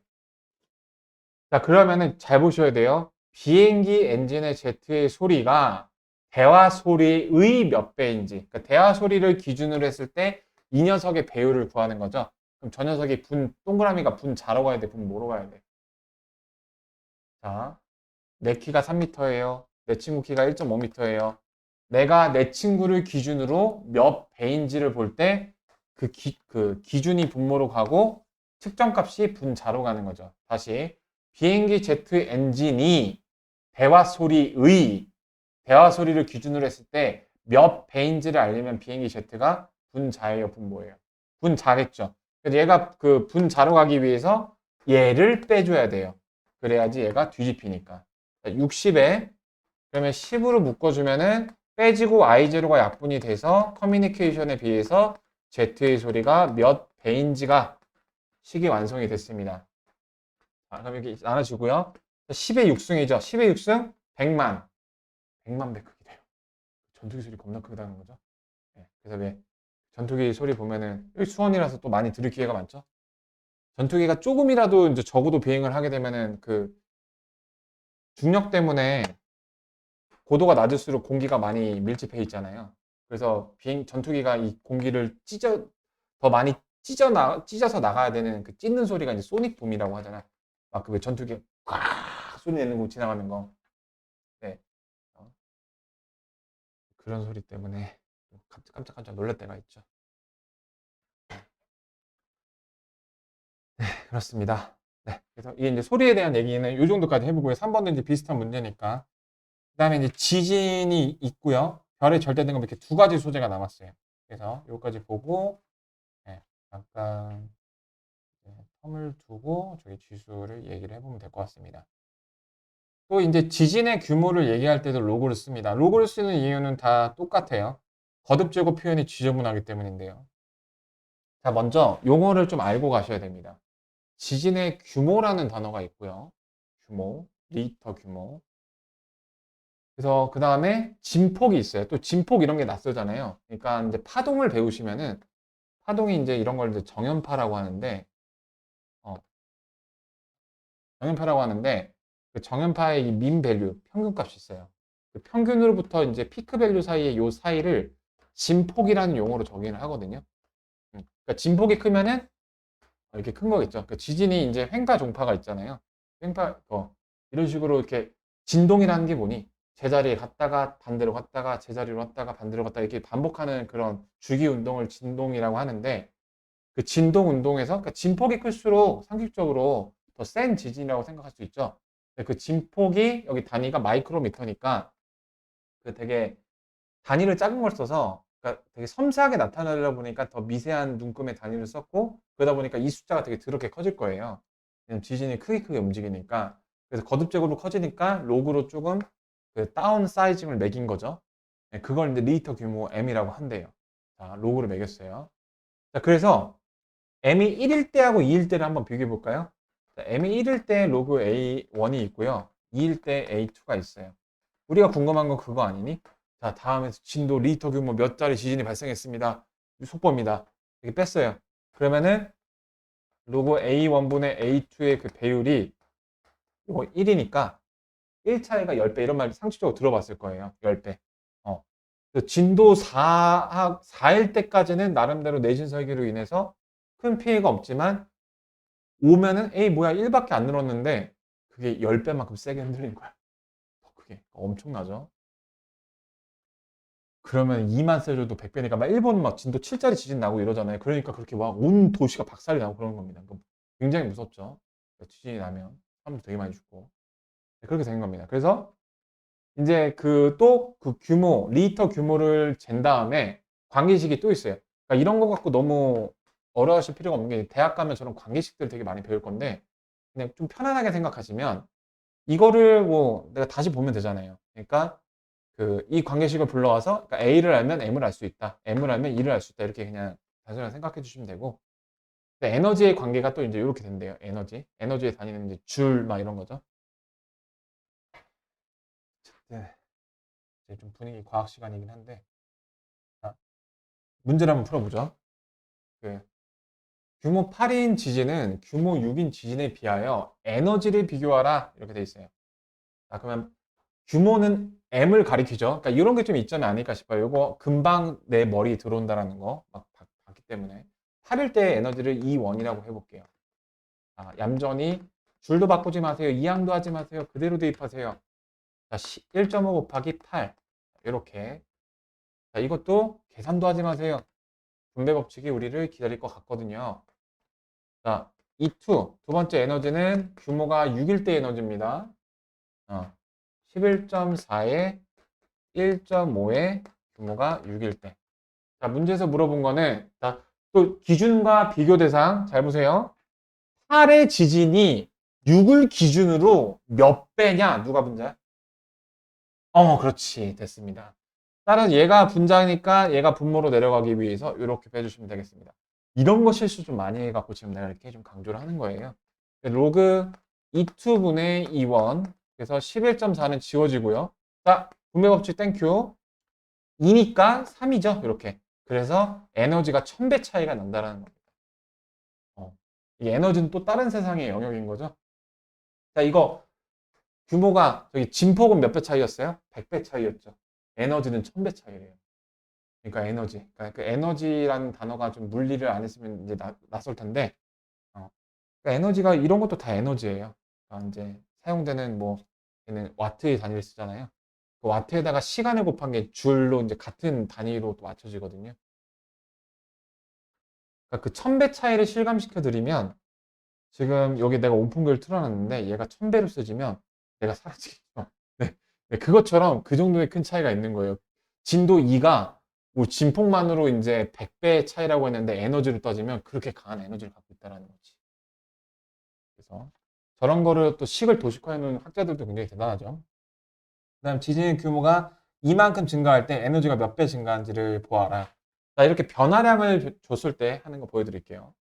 자, 그러면은 잘 보셔야 돼요. 비행기 엔진의 Z의 소리가 대화 소리의 몇 배인지. 그러니까 대화 소리를 기준으로 했을 때 이 녀석의 배율을 구하는 거죠. 그럼 저 녀석이 동그라미가 분 자러 가야 돼? 분 뭐로 가야 돼? 자, 내 키가 3m예요. 내 친구 키가 1.5m예요. 내가 내 친구를 기준으로 몇 배인지를 볼 때 그 기준이 분모로 가고 측정값이 분자로 가는 거죠. 다시 비행기 제트 엔진이 대화 소리의 대화 소리를 기준으로 했을 때 몇 배인지를 알려면 비행기 제트가 분자예요, 분모예요. 분자겠죠. 그래서 얘가 그 분자로 가기 위해서 얘를 빼줘야 돼요. 그래야지 얘가 뒤집히니까. 60에 그러면 10으로 묶어주면은 빼지고 I0가 약분이 돼서 커뮤니케이션에 비해서 Z의 소리가 몇 배인지가 식이 완성이 됐습니다. 자, 그럼 이렇게 나눠주고요. 10의 6승이죠. 10의 6승 100만. 100만 배 크기 돼요. 전투기 소리 겁나 크다는 거죠. 네, 그래서 왜 전투기 소리 보면은 여기 수원이라서 또 많이 들을 기회가 많죠. 전투기가 조금이라도 이제 적어도 비행을 하게 되면은 그 중력 때문에 고도가 낮을수록 공기가 많이 밀집해 있잖아요. 그래서 전투기가 이 공기를 더 많이 찢어서 나가야 되는 그 찢는 소리가 이제 소닉 붐이라고 하잖아. 막 그 왜 전투기 꽉 소리 내는 거 지나가는 거. 네. 어, 그런 소리 때문에 깜짝깜짝 놀랄 때가 있죠. 네, 그렇습니다. 네. 그래서 이게 이제 소리에 대한 얘기는 이 정도까지 해보고요. 3번도 이제 비슷한 문제니까. 그 다음에 이제 지진이 있고요. 별의 절대등급 이렇게 두 가지 소재가 남았어요. 그래서 여기까지 보고 네, 잠깐 텀을 두고 저기 지수를 얘기를 해보면 될 것 같습니다. 또 이제 지진의 규모를 얘기할 때도 로그를 씁니다. 로그를 쓰는 이유는 다 똑같아요. 거듭제곱 표현이 지저분하기 때문인데요. 자, 먼저 용어를 좀 알고 가셔야 됩니다. 지진의 규모라는 단어가 있고요. 규모, 리히터 규모. 그래서 그 다음에 진폭이 있어요. 또 진폭 이런 게 낯설잖아요. 그러니까 이제 파동을 배우시면은 파동이 이제 이런 걸 이제 정연파라고 하는데, 어, 정연파라고 하는데 그 정연파의 이 민 밸류 평균값이 있어요. 그 평균으로부터 이제 피크 밸류 사이의 요 사이를 진폭이라는 용어로 정의를 하거든요. 그러니까 진폭이 크면은 이렇게 큰 거겠죠. 그 지진이 이제 횡파 종파가 있잖아요. 횡파 이런 식으로 이렇게 진동이라는 게 뭐니? 제자리에 갔다가 반대로 갔다가 제자리로 갔다가 반대로 갔다가 이렇게 반복하는 그런 주기 운동을 진동이라고 하는데 그 진동 운동에서 그러니까 진폭이 클수록 상식적으로 더 센 지진이라고 생각할 수 있죠. 그 진폭이 여기 단위가 마이크로미터니까 그 되게 단위를 작은 걸 써서 그러니까 되게 섬세하게 나타내려 보니까 더 미세한 눈금의 단위를 썼고 그러다 보니까 이 숫자가 되게 더럽게 커질 거예요. 왜냐면 지진이 크게 움직이니까. 그래서 거듭적으로 커지니까 로그로 조금 그 다운 사이징을 매긴 거죠. 네, 그걸 이제 리히터 규모 M이라고 한대요. 자, 로그를 매겼어요. 자, 그래서 m이 1일 때하고 2일 때를 한번 비교해 볼까요? 자, m이 1일 때 로그 A1이 있고요. 2일 때 A2가 있어요. 우리가 궁금한 건 그거 아니니? 자, 다음에 진도 리터 규모 몇 자리 지진이 발생했습니다. 속보입니다. 이렇게 뺐어요. 그러면은 로그 A1분의 A2의 그 배율이 이거 1이니까 1 차이가 10배 이런 말 상식적으로 들어봤을 거예요. 10배. 진도 4일 때까지는 나름대로 내진 설계로 인해서 큰 피해가 없지만 오면은 에이 뭐야 1밖에 안 늘었는데 그게 10배만큼 세게 흔들리는 거야. 그게 엄청나죠. 그러면 2만 세줘도 100배니까 막 일본 막 진도 7짜리 지진 나고 이러잖아요. 그러니까 그렇게 막 온 도시가 박살이 나고 그러는 겁니다. 굉장히 무섭죠. 지진이 나면 사람도 되게 많이 죽고 그렇게 된 겁니다. 그래서 이제 그 또 그 규모 리터 규모를 잰 다음에 관계식이 또 있어요. 그러니까 이런 거 갖고 너무 어려워하실 필요가 없는 게 대학 가면 저런 관계식들 되게 많이 배울 건데 그냥 좀 편안하게 생각하시면 이거를 뭐 내가 다시 보면 되잖아요. 그러니까 그 이 관계식을 불러와서 그러니까 A를 알면 M을 알 수 있다. M을 알면 E를 알 수 있다. 이렇게 그냥 단순하게 생각해 주시면 되고 근데 에너지의 관계가 또 이제 이렇게 된대요. 에너지에 다니는 이제 줄 막 이런 거죠. 네. 이제 좀 분위기 과학 시간이긴 한데 자, 문제를 한번 풀어보죠. 그 규모 8인 지진은 규모 6인 지진에 비하여 에너지를 비교하라 이렇게 돼 있어요. 자, 그러면 규모는 M을 가리키죠. 그러니까 이런 게 좀 이점이 아닐까 싶어요. 이거 금방 내 머리에 들어온다라는 거 막 봤기 때문에 8일 때 에너지를 E1이라고 해볼게요. 자, 얌전히 줄도 바꾸지 마세요. 이항도 하지 마세요. 그대로 대입하세요. 자, 1.5 곱하기 8 이렇게 자, 이것도 계산도 하지 마세요. 분배 법칙이 우리를 기다릴 것 같거든요. 자, E2 두 번째 에너지는 규모가 6일 때 에너지입니다. 11.4에 1.5의 규모가 6일 때. 자, 문제에서 물어본 거는 자, 또 기준과 비교 대상 잘 보세요. 8의 지진이 6을 기준으로 몇 배냐? 누가 분자야? 그렇지. 됐습니다. 따라서 얘가 분자니까 얘가 분모로 내려가기 위해서 이렇게 빼주시면 되겠습니다. 이런 거 실수 좀 많이 해갖고 지금 내가 이렇게 좀 강조를 하는 거예요. 로그 2,2분의 2원 그래서 11.4는 지워지고요. 자, 분배법칙 땡큐. 2니까 3이죠. 이렇게. 그래서 에너지가 1000배 차이가 난다는 겁니다. 이 에너지는 또 다른 세상의 영역인 거죠. 자, 이거 규모가 저기 진폭은 몇 배 차이였어요? 100배 차이였죠. 에너지는 1000배 차이래요. 그러니까 에너지. 그러니까 그 에너지라는 단어가 좀 물리를 안 했으면 이제 낯설 텐데, 그러니까 에너지가 이런 것도 다 에너지예요. 그러니까 이제 사용되는 뭐 얘는 와트의 단위를 쓰잖아요. 그 와트에다가 시간을 곱한 게 줄로 이제 같은 단위로 또 맞춰지거든요. 그러니까 그 1000배 차이를 실감시켜 드리면 지금 여기 내가 온풍기를 틀어놨는데 얘가 1000배로 쓰지면 내가 사라지겠죠. 네. 네, 그것처럼 그 정도의 큰 차이가 있는 거예요. 진도 2가 뭐 진폭만으로 이제 100배 차이라고 했는데 에너지로 따지면 그렇게 강한 에너지를 갖고 있다는 거지. 그래서 저런 거를 또 식을 도식화해 놓은 학자들도 굉장히 대단하죠. 그다음 지진의 규모가 이만큼 증가할 때 에너지가 몇 배 증가한지를 보아라. 자, 이렇게 변화량을 줬을 때 하는 거 보여드릴게요.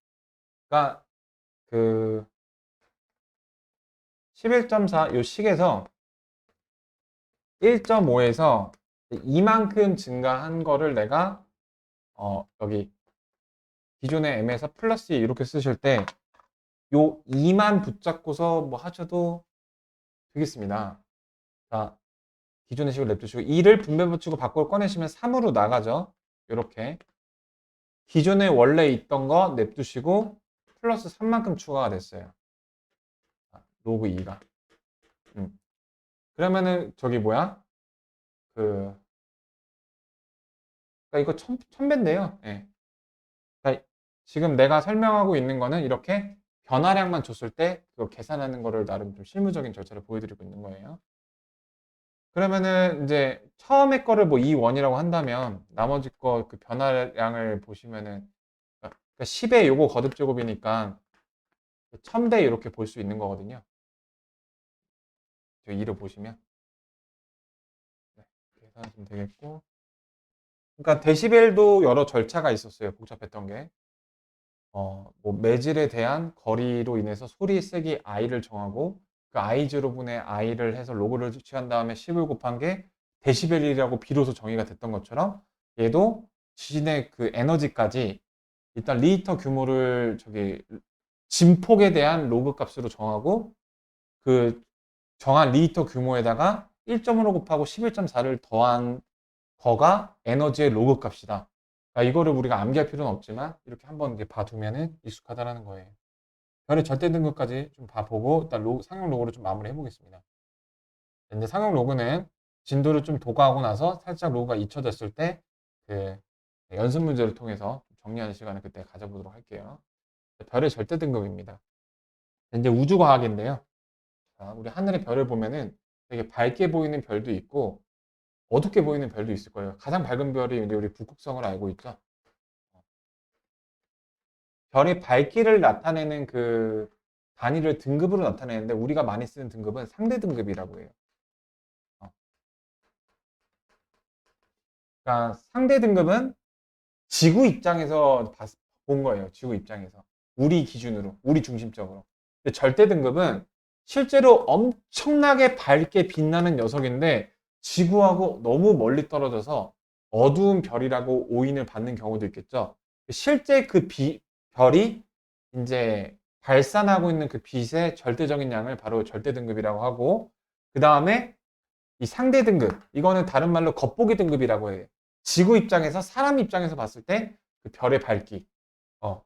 그러니까 그 11.4 요 식에서 1.5에서 이만큼 증가한 거를 내가 여기 기존의 m에서 플러스 이렇게 쓰실 때 요 2만 붙잡고서 뭐 하셔도 되겠습니다. 자, 기존의 식을 냅두시고 2를 분배 붙이고 밖으로 꺼내시면 3으로 나가죠. 이렇게 기존에 원래 있던 거 냅두시고 플러스 3만큼 추가가 됐어요. 로그 2가. 그러면은 저기 뭐야? 그 그러니까 이거 1000배인데요. 예. 그러니까 지금 내가 설명하고 있는 거는 이렇게 변화량만 줬을 때 그거 계산하는 거를 나름 좀 실무적인 절차를 보여드리고 있는 거예요. 그러면은 이제 처음에 거를 뭐 E1이라고 한다면 나머지 거 그 변화량을 보시면은 그러니까 10의 요거 거듭 제곱이니까 1000배 이렇게 볼 수 있는 거거든요. 저 2를 보시면 네, 계산하시면 되겠고 그러니까 데시벨도 여러 절차가 있었어요. 복잡했던 게. 뭐 매질에 대한 거리로 인해서 소리 세기 i를 정하고 그 i제로분의 i를 해서 로그를 취한 다음에 10을 곱한 게 데시벨이라고 비로소 정의가 됐던 것처럼 얘도 지진의 그 에너지까지 일단 리히터 규모를 진폭에 대한 로그 값으로 정하고 그 정한 리히터 규모에다가 1.5로 곱하고 11.4를 더한 거가 에너지의 로그 값이다. 그러니까 이거를 우리가 암기할 필요는 없지만 이렇게 한번 이렇게 봐두면은 익숙하다라는 거예요. 별의 절대 등급까지 좀 봐보고 일단 상용 로그를 좀 마무리해 보겠습니다. 이제 상용 로그는 진도를 좀 도과하고 나서 살짝 로그가 잊혀졌을 때 그 연습 문제를 통해서 정리하는 시간을 그때 가져보도록 할게요. 별의 절대 등급입니다. 이제 우주과학인데요. 자, 우리 하늘의 별을 보면은 되게 밝게 보이는 별도 있고 어둡게 보이는 별도 있을 거예요. 가장 밝은 별이 이제 우리 북극성을 알고 있죠. 별의 밝기를 나타내는 그 단위를 등급으로 나타내는데 우리가 많이 쓰는 등급은 상대 등급이라고 해요. 그러니까 상대 등급은 지구 입장에서 본 거예요. 지구 입장에서. 우리 기준으로, 우리 중심적으로. 근데 절대 등급은 실제로 엄청나게 밝게 빛나는 녀석인데 지구하고 너무 멀리 떨어져서 어두운 별이라고 오인을 받는 경우도 있겠죠. 실제 그 별이 이제 발산하고 있는 그 빛의 절대적인 양을 바로 절대 등급이라고 하고 그 다음에 이 상대 등급, 이거는 다른 말로 겉보기 등급이라고 해요. 지구 입장에서 사람 입장에서 봤을 때 그 별의 밝기,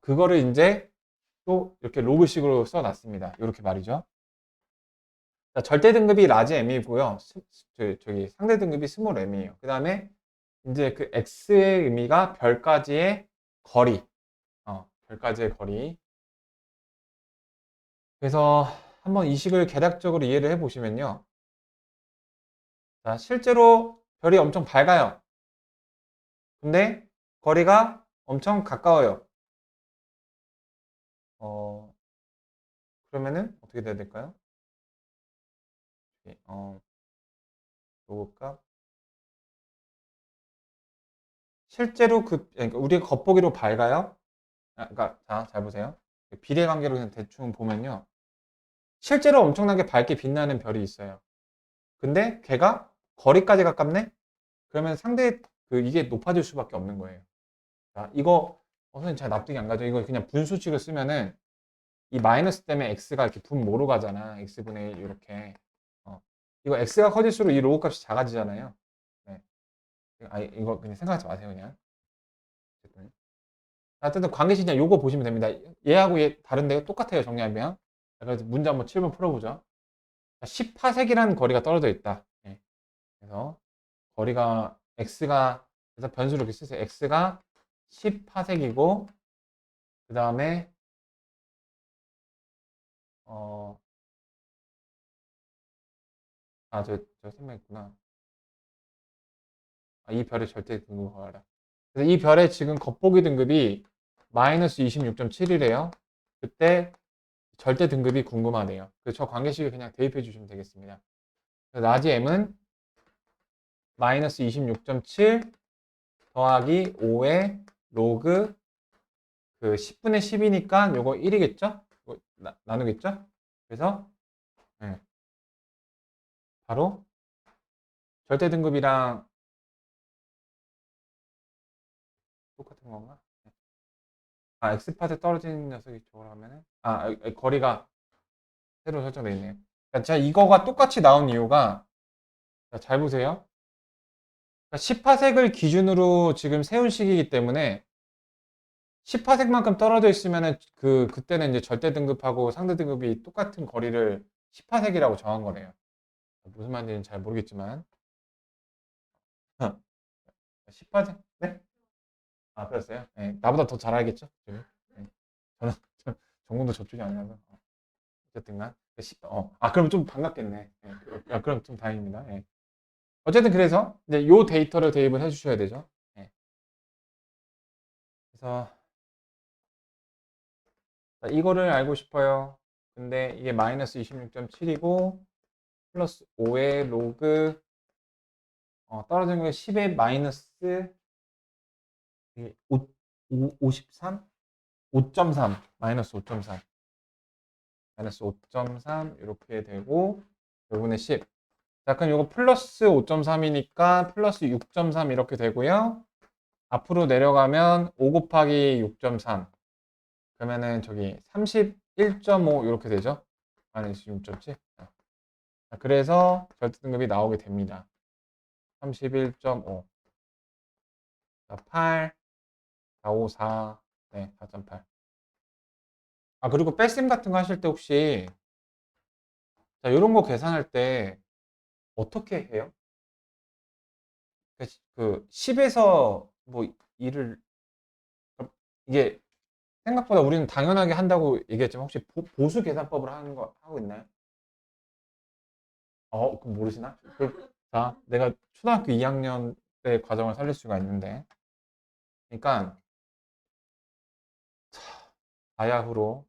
그거를 이제 또 이렇게 로그식으로 써놨습니다. 이렇게 말이죠. 자, 절대 등급이 라지 m이고요. 저기 상대 등급이 스몰 m이에요. 그 다음에 이제 그 x의 의미가 별까지의 거리, 별까지의 거리. 그래서 한번 이 식을 개략적으로 이해를 해보시면요. 자, 실제로 별이 엄청 밝아요. 근데 거리가 엄청 가까워요. 그러면은 어떻게 돼야 될까요? 로그 값. 실제로 그러니까 우리가 겉보기로 밝아요. 그러니까 자, 잘 보세요. 비례관계로 그냥 대충 보면요. 실제로 엄청나게 밝게 빛나는 별이 있어요. 근데 걔가 거리까지 가깝네? 그러면 상대 이게 높아질 수밖에 없는 거예요. 자, 이거 선생님 잘 납득이 안 가죠? 이거 그냥 분수식을 쓰면은 이 마이너스 때문에 x가 이렇게 분모로 가잖아. x분의 1 이렇게. 이거 x가 커질수록 이 로그 값이 작아지잖아요. 네. 이거 그냥 생각하지 마세요, 그냥. 어쨌든 관계식 그냥 요거 보시면 됩니다. 얘하고 얘 다른데 똑같아요, 정리하면. 그래서 문제 한번 7번 풀어보죠. 10파색이라는 거리가 떨어져 있다. 네. 그래서 거리가 x가 그래서 변수로 이렇게 쓰세요. x가 10파색이고 그 다음에 저 생각했구나. 이 별의 절대 등급을 구하라. 그래서 이 별의 지금 겉보기 등급이 마이너스 26.7이래요. 그때 절대 등급이 궁금하네요. 그래서 저 관계식을 그냥 대입해 주시면 되겠습니다. 라지 m은 마이너스 26.7 더하기 5의 로그 그 10분의 10이니까 요거 1이겠죠? 나누겠죠? 그래서 네, 바로 절대 등급이랑 똑같은 건가? x팟에 떨어지는 녀석이 저걸 하면은 거리가 새로 설정되어 있네요. 그러니까 제가 이거가 똑같이 나온 이유가 잘 보세요. 그러니까 10파색을 기준으로 지금 세운 식이기 때문에 10파색만큼 떨어져 있으면은 그때는 이제 절대 등급하고 상대 등급이 똑같은 거리를 10파색이라고 정한 거네요. 무슨 말인지는 잘 모르겠지만 10파색? 네? 그랬어요? 네, 나보다 더 잘 알겠죠? 네. 저는 전공도 저쪽이 아니라서 어쨌든간 그럼 좀 반갑겠네. 네. 그럼 좀 다행입니다. 네. 어쨌든 그래서 이제 요 데이터를 대입을 해주셔야 되죠. 네. 그래서 이거를 알고 싶어요. 근데 이게 마이너스 26.7이고 플러스 5의 로그 떨어진 게 10의 마이너스 53? 5.3, 마이너스 5.3, 마이너스 5.3 이렇게 되고 요번에 10. 자, 그럼 요거 플러스 5.3이니까 플러스 6.3 이렇게 되고요. 앞으로 내려가면 5 곱하기 6.3 그러면은 저기 31.5 이렇게 되죠. 마이너스 6.7. 자, 그래서 절대등급이 나오게 됩니다. 31.5. 자, 8, 4, 5, 4, 네, 4.8. 아, 그리고 뺄셈 같은 거 하실 때 혹시, 자, 이런 거 계산할 때 어떻게 해요? 그 10에서 뭐 1을, 이게 생각보다 우리는 당연하게 한다고 얘기했지만 혹시 보수 계산법을 하는 거 하고 있나요? 그럼 모르시나? 자, 내가 초등학교 2학년 때 과정을 살릴 수가 있는데, 그러니까 바야흐로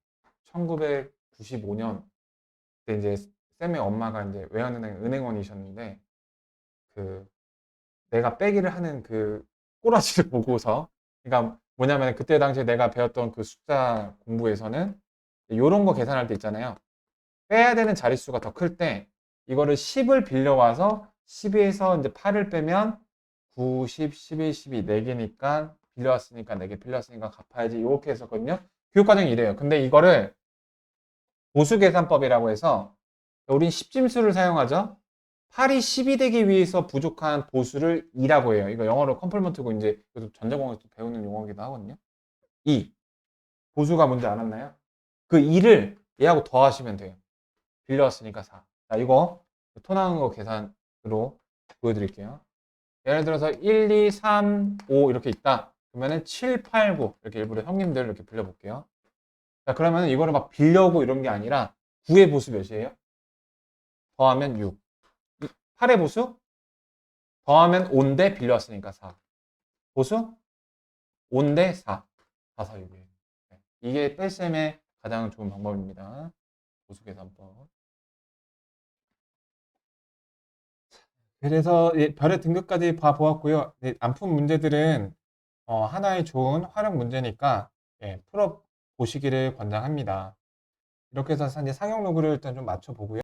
1995년 때 이제 쌤의 엄마가 이제 외환은행 은행원이셨는데 그 내가 빼기를 하는 그 꼬라지를 보고서 그러니까 뭐냐면 그때 당시에 내가 배웠던 그 숫자 공부에서는 이런 거 계산할 때 있잖아요. 빼야 되는 자릿수가 더 클 때 이거를 10을 빌려와서 10에서 이제 8을 빼면 9, 10, 11, 12 4개니까 빌려왔으니까 4개 빌려왔으니까 갚아야지 이렇게 했었거든요. 교육과정이 이래요. 근데 이거를 보수계산법이라고 해서 우린 10짐수를 사용하죠. 8이 10이 되기 위해서 부족한 보수를 2라고 해요. 이거 영어로 컴플먼트고 이제 전자공학에서 배우는 용어이기도 하거든요. 2. 보수가 뭔지 알았나요? 그 2를 얘하고 더하시면 돼요. 빌려왔으니까 4. 자, 이거 토 나온 거 계산으로 보여드릴게요. 예를 들어서 1, 2, 3, 5 이렇게 있다. 그러면은 7, 8, 9 이렇게 일부러 형님들 이렇게 빌려볼게요. 자, 그러면 이거를 막 빌려오고 이런 게 아니라 9의 보수 몇이에요? 더하면 6. 8의 보수? 더하면 5인데 빌려왔으니까 4. 보수? 5인데 4. 4, 4, 6이에요. 이게 뺄셈의 가장 좋은 방법입니다. 보수 계산법. 그래서 별의 등급까지 봐보았고요. 안푼 문제들은 하나의 좋은 활용 문제니까 풀어 보시기를 권장합니다. 이렇게 해서 이제 상용 로그를 일단 좀 맞춰보고요.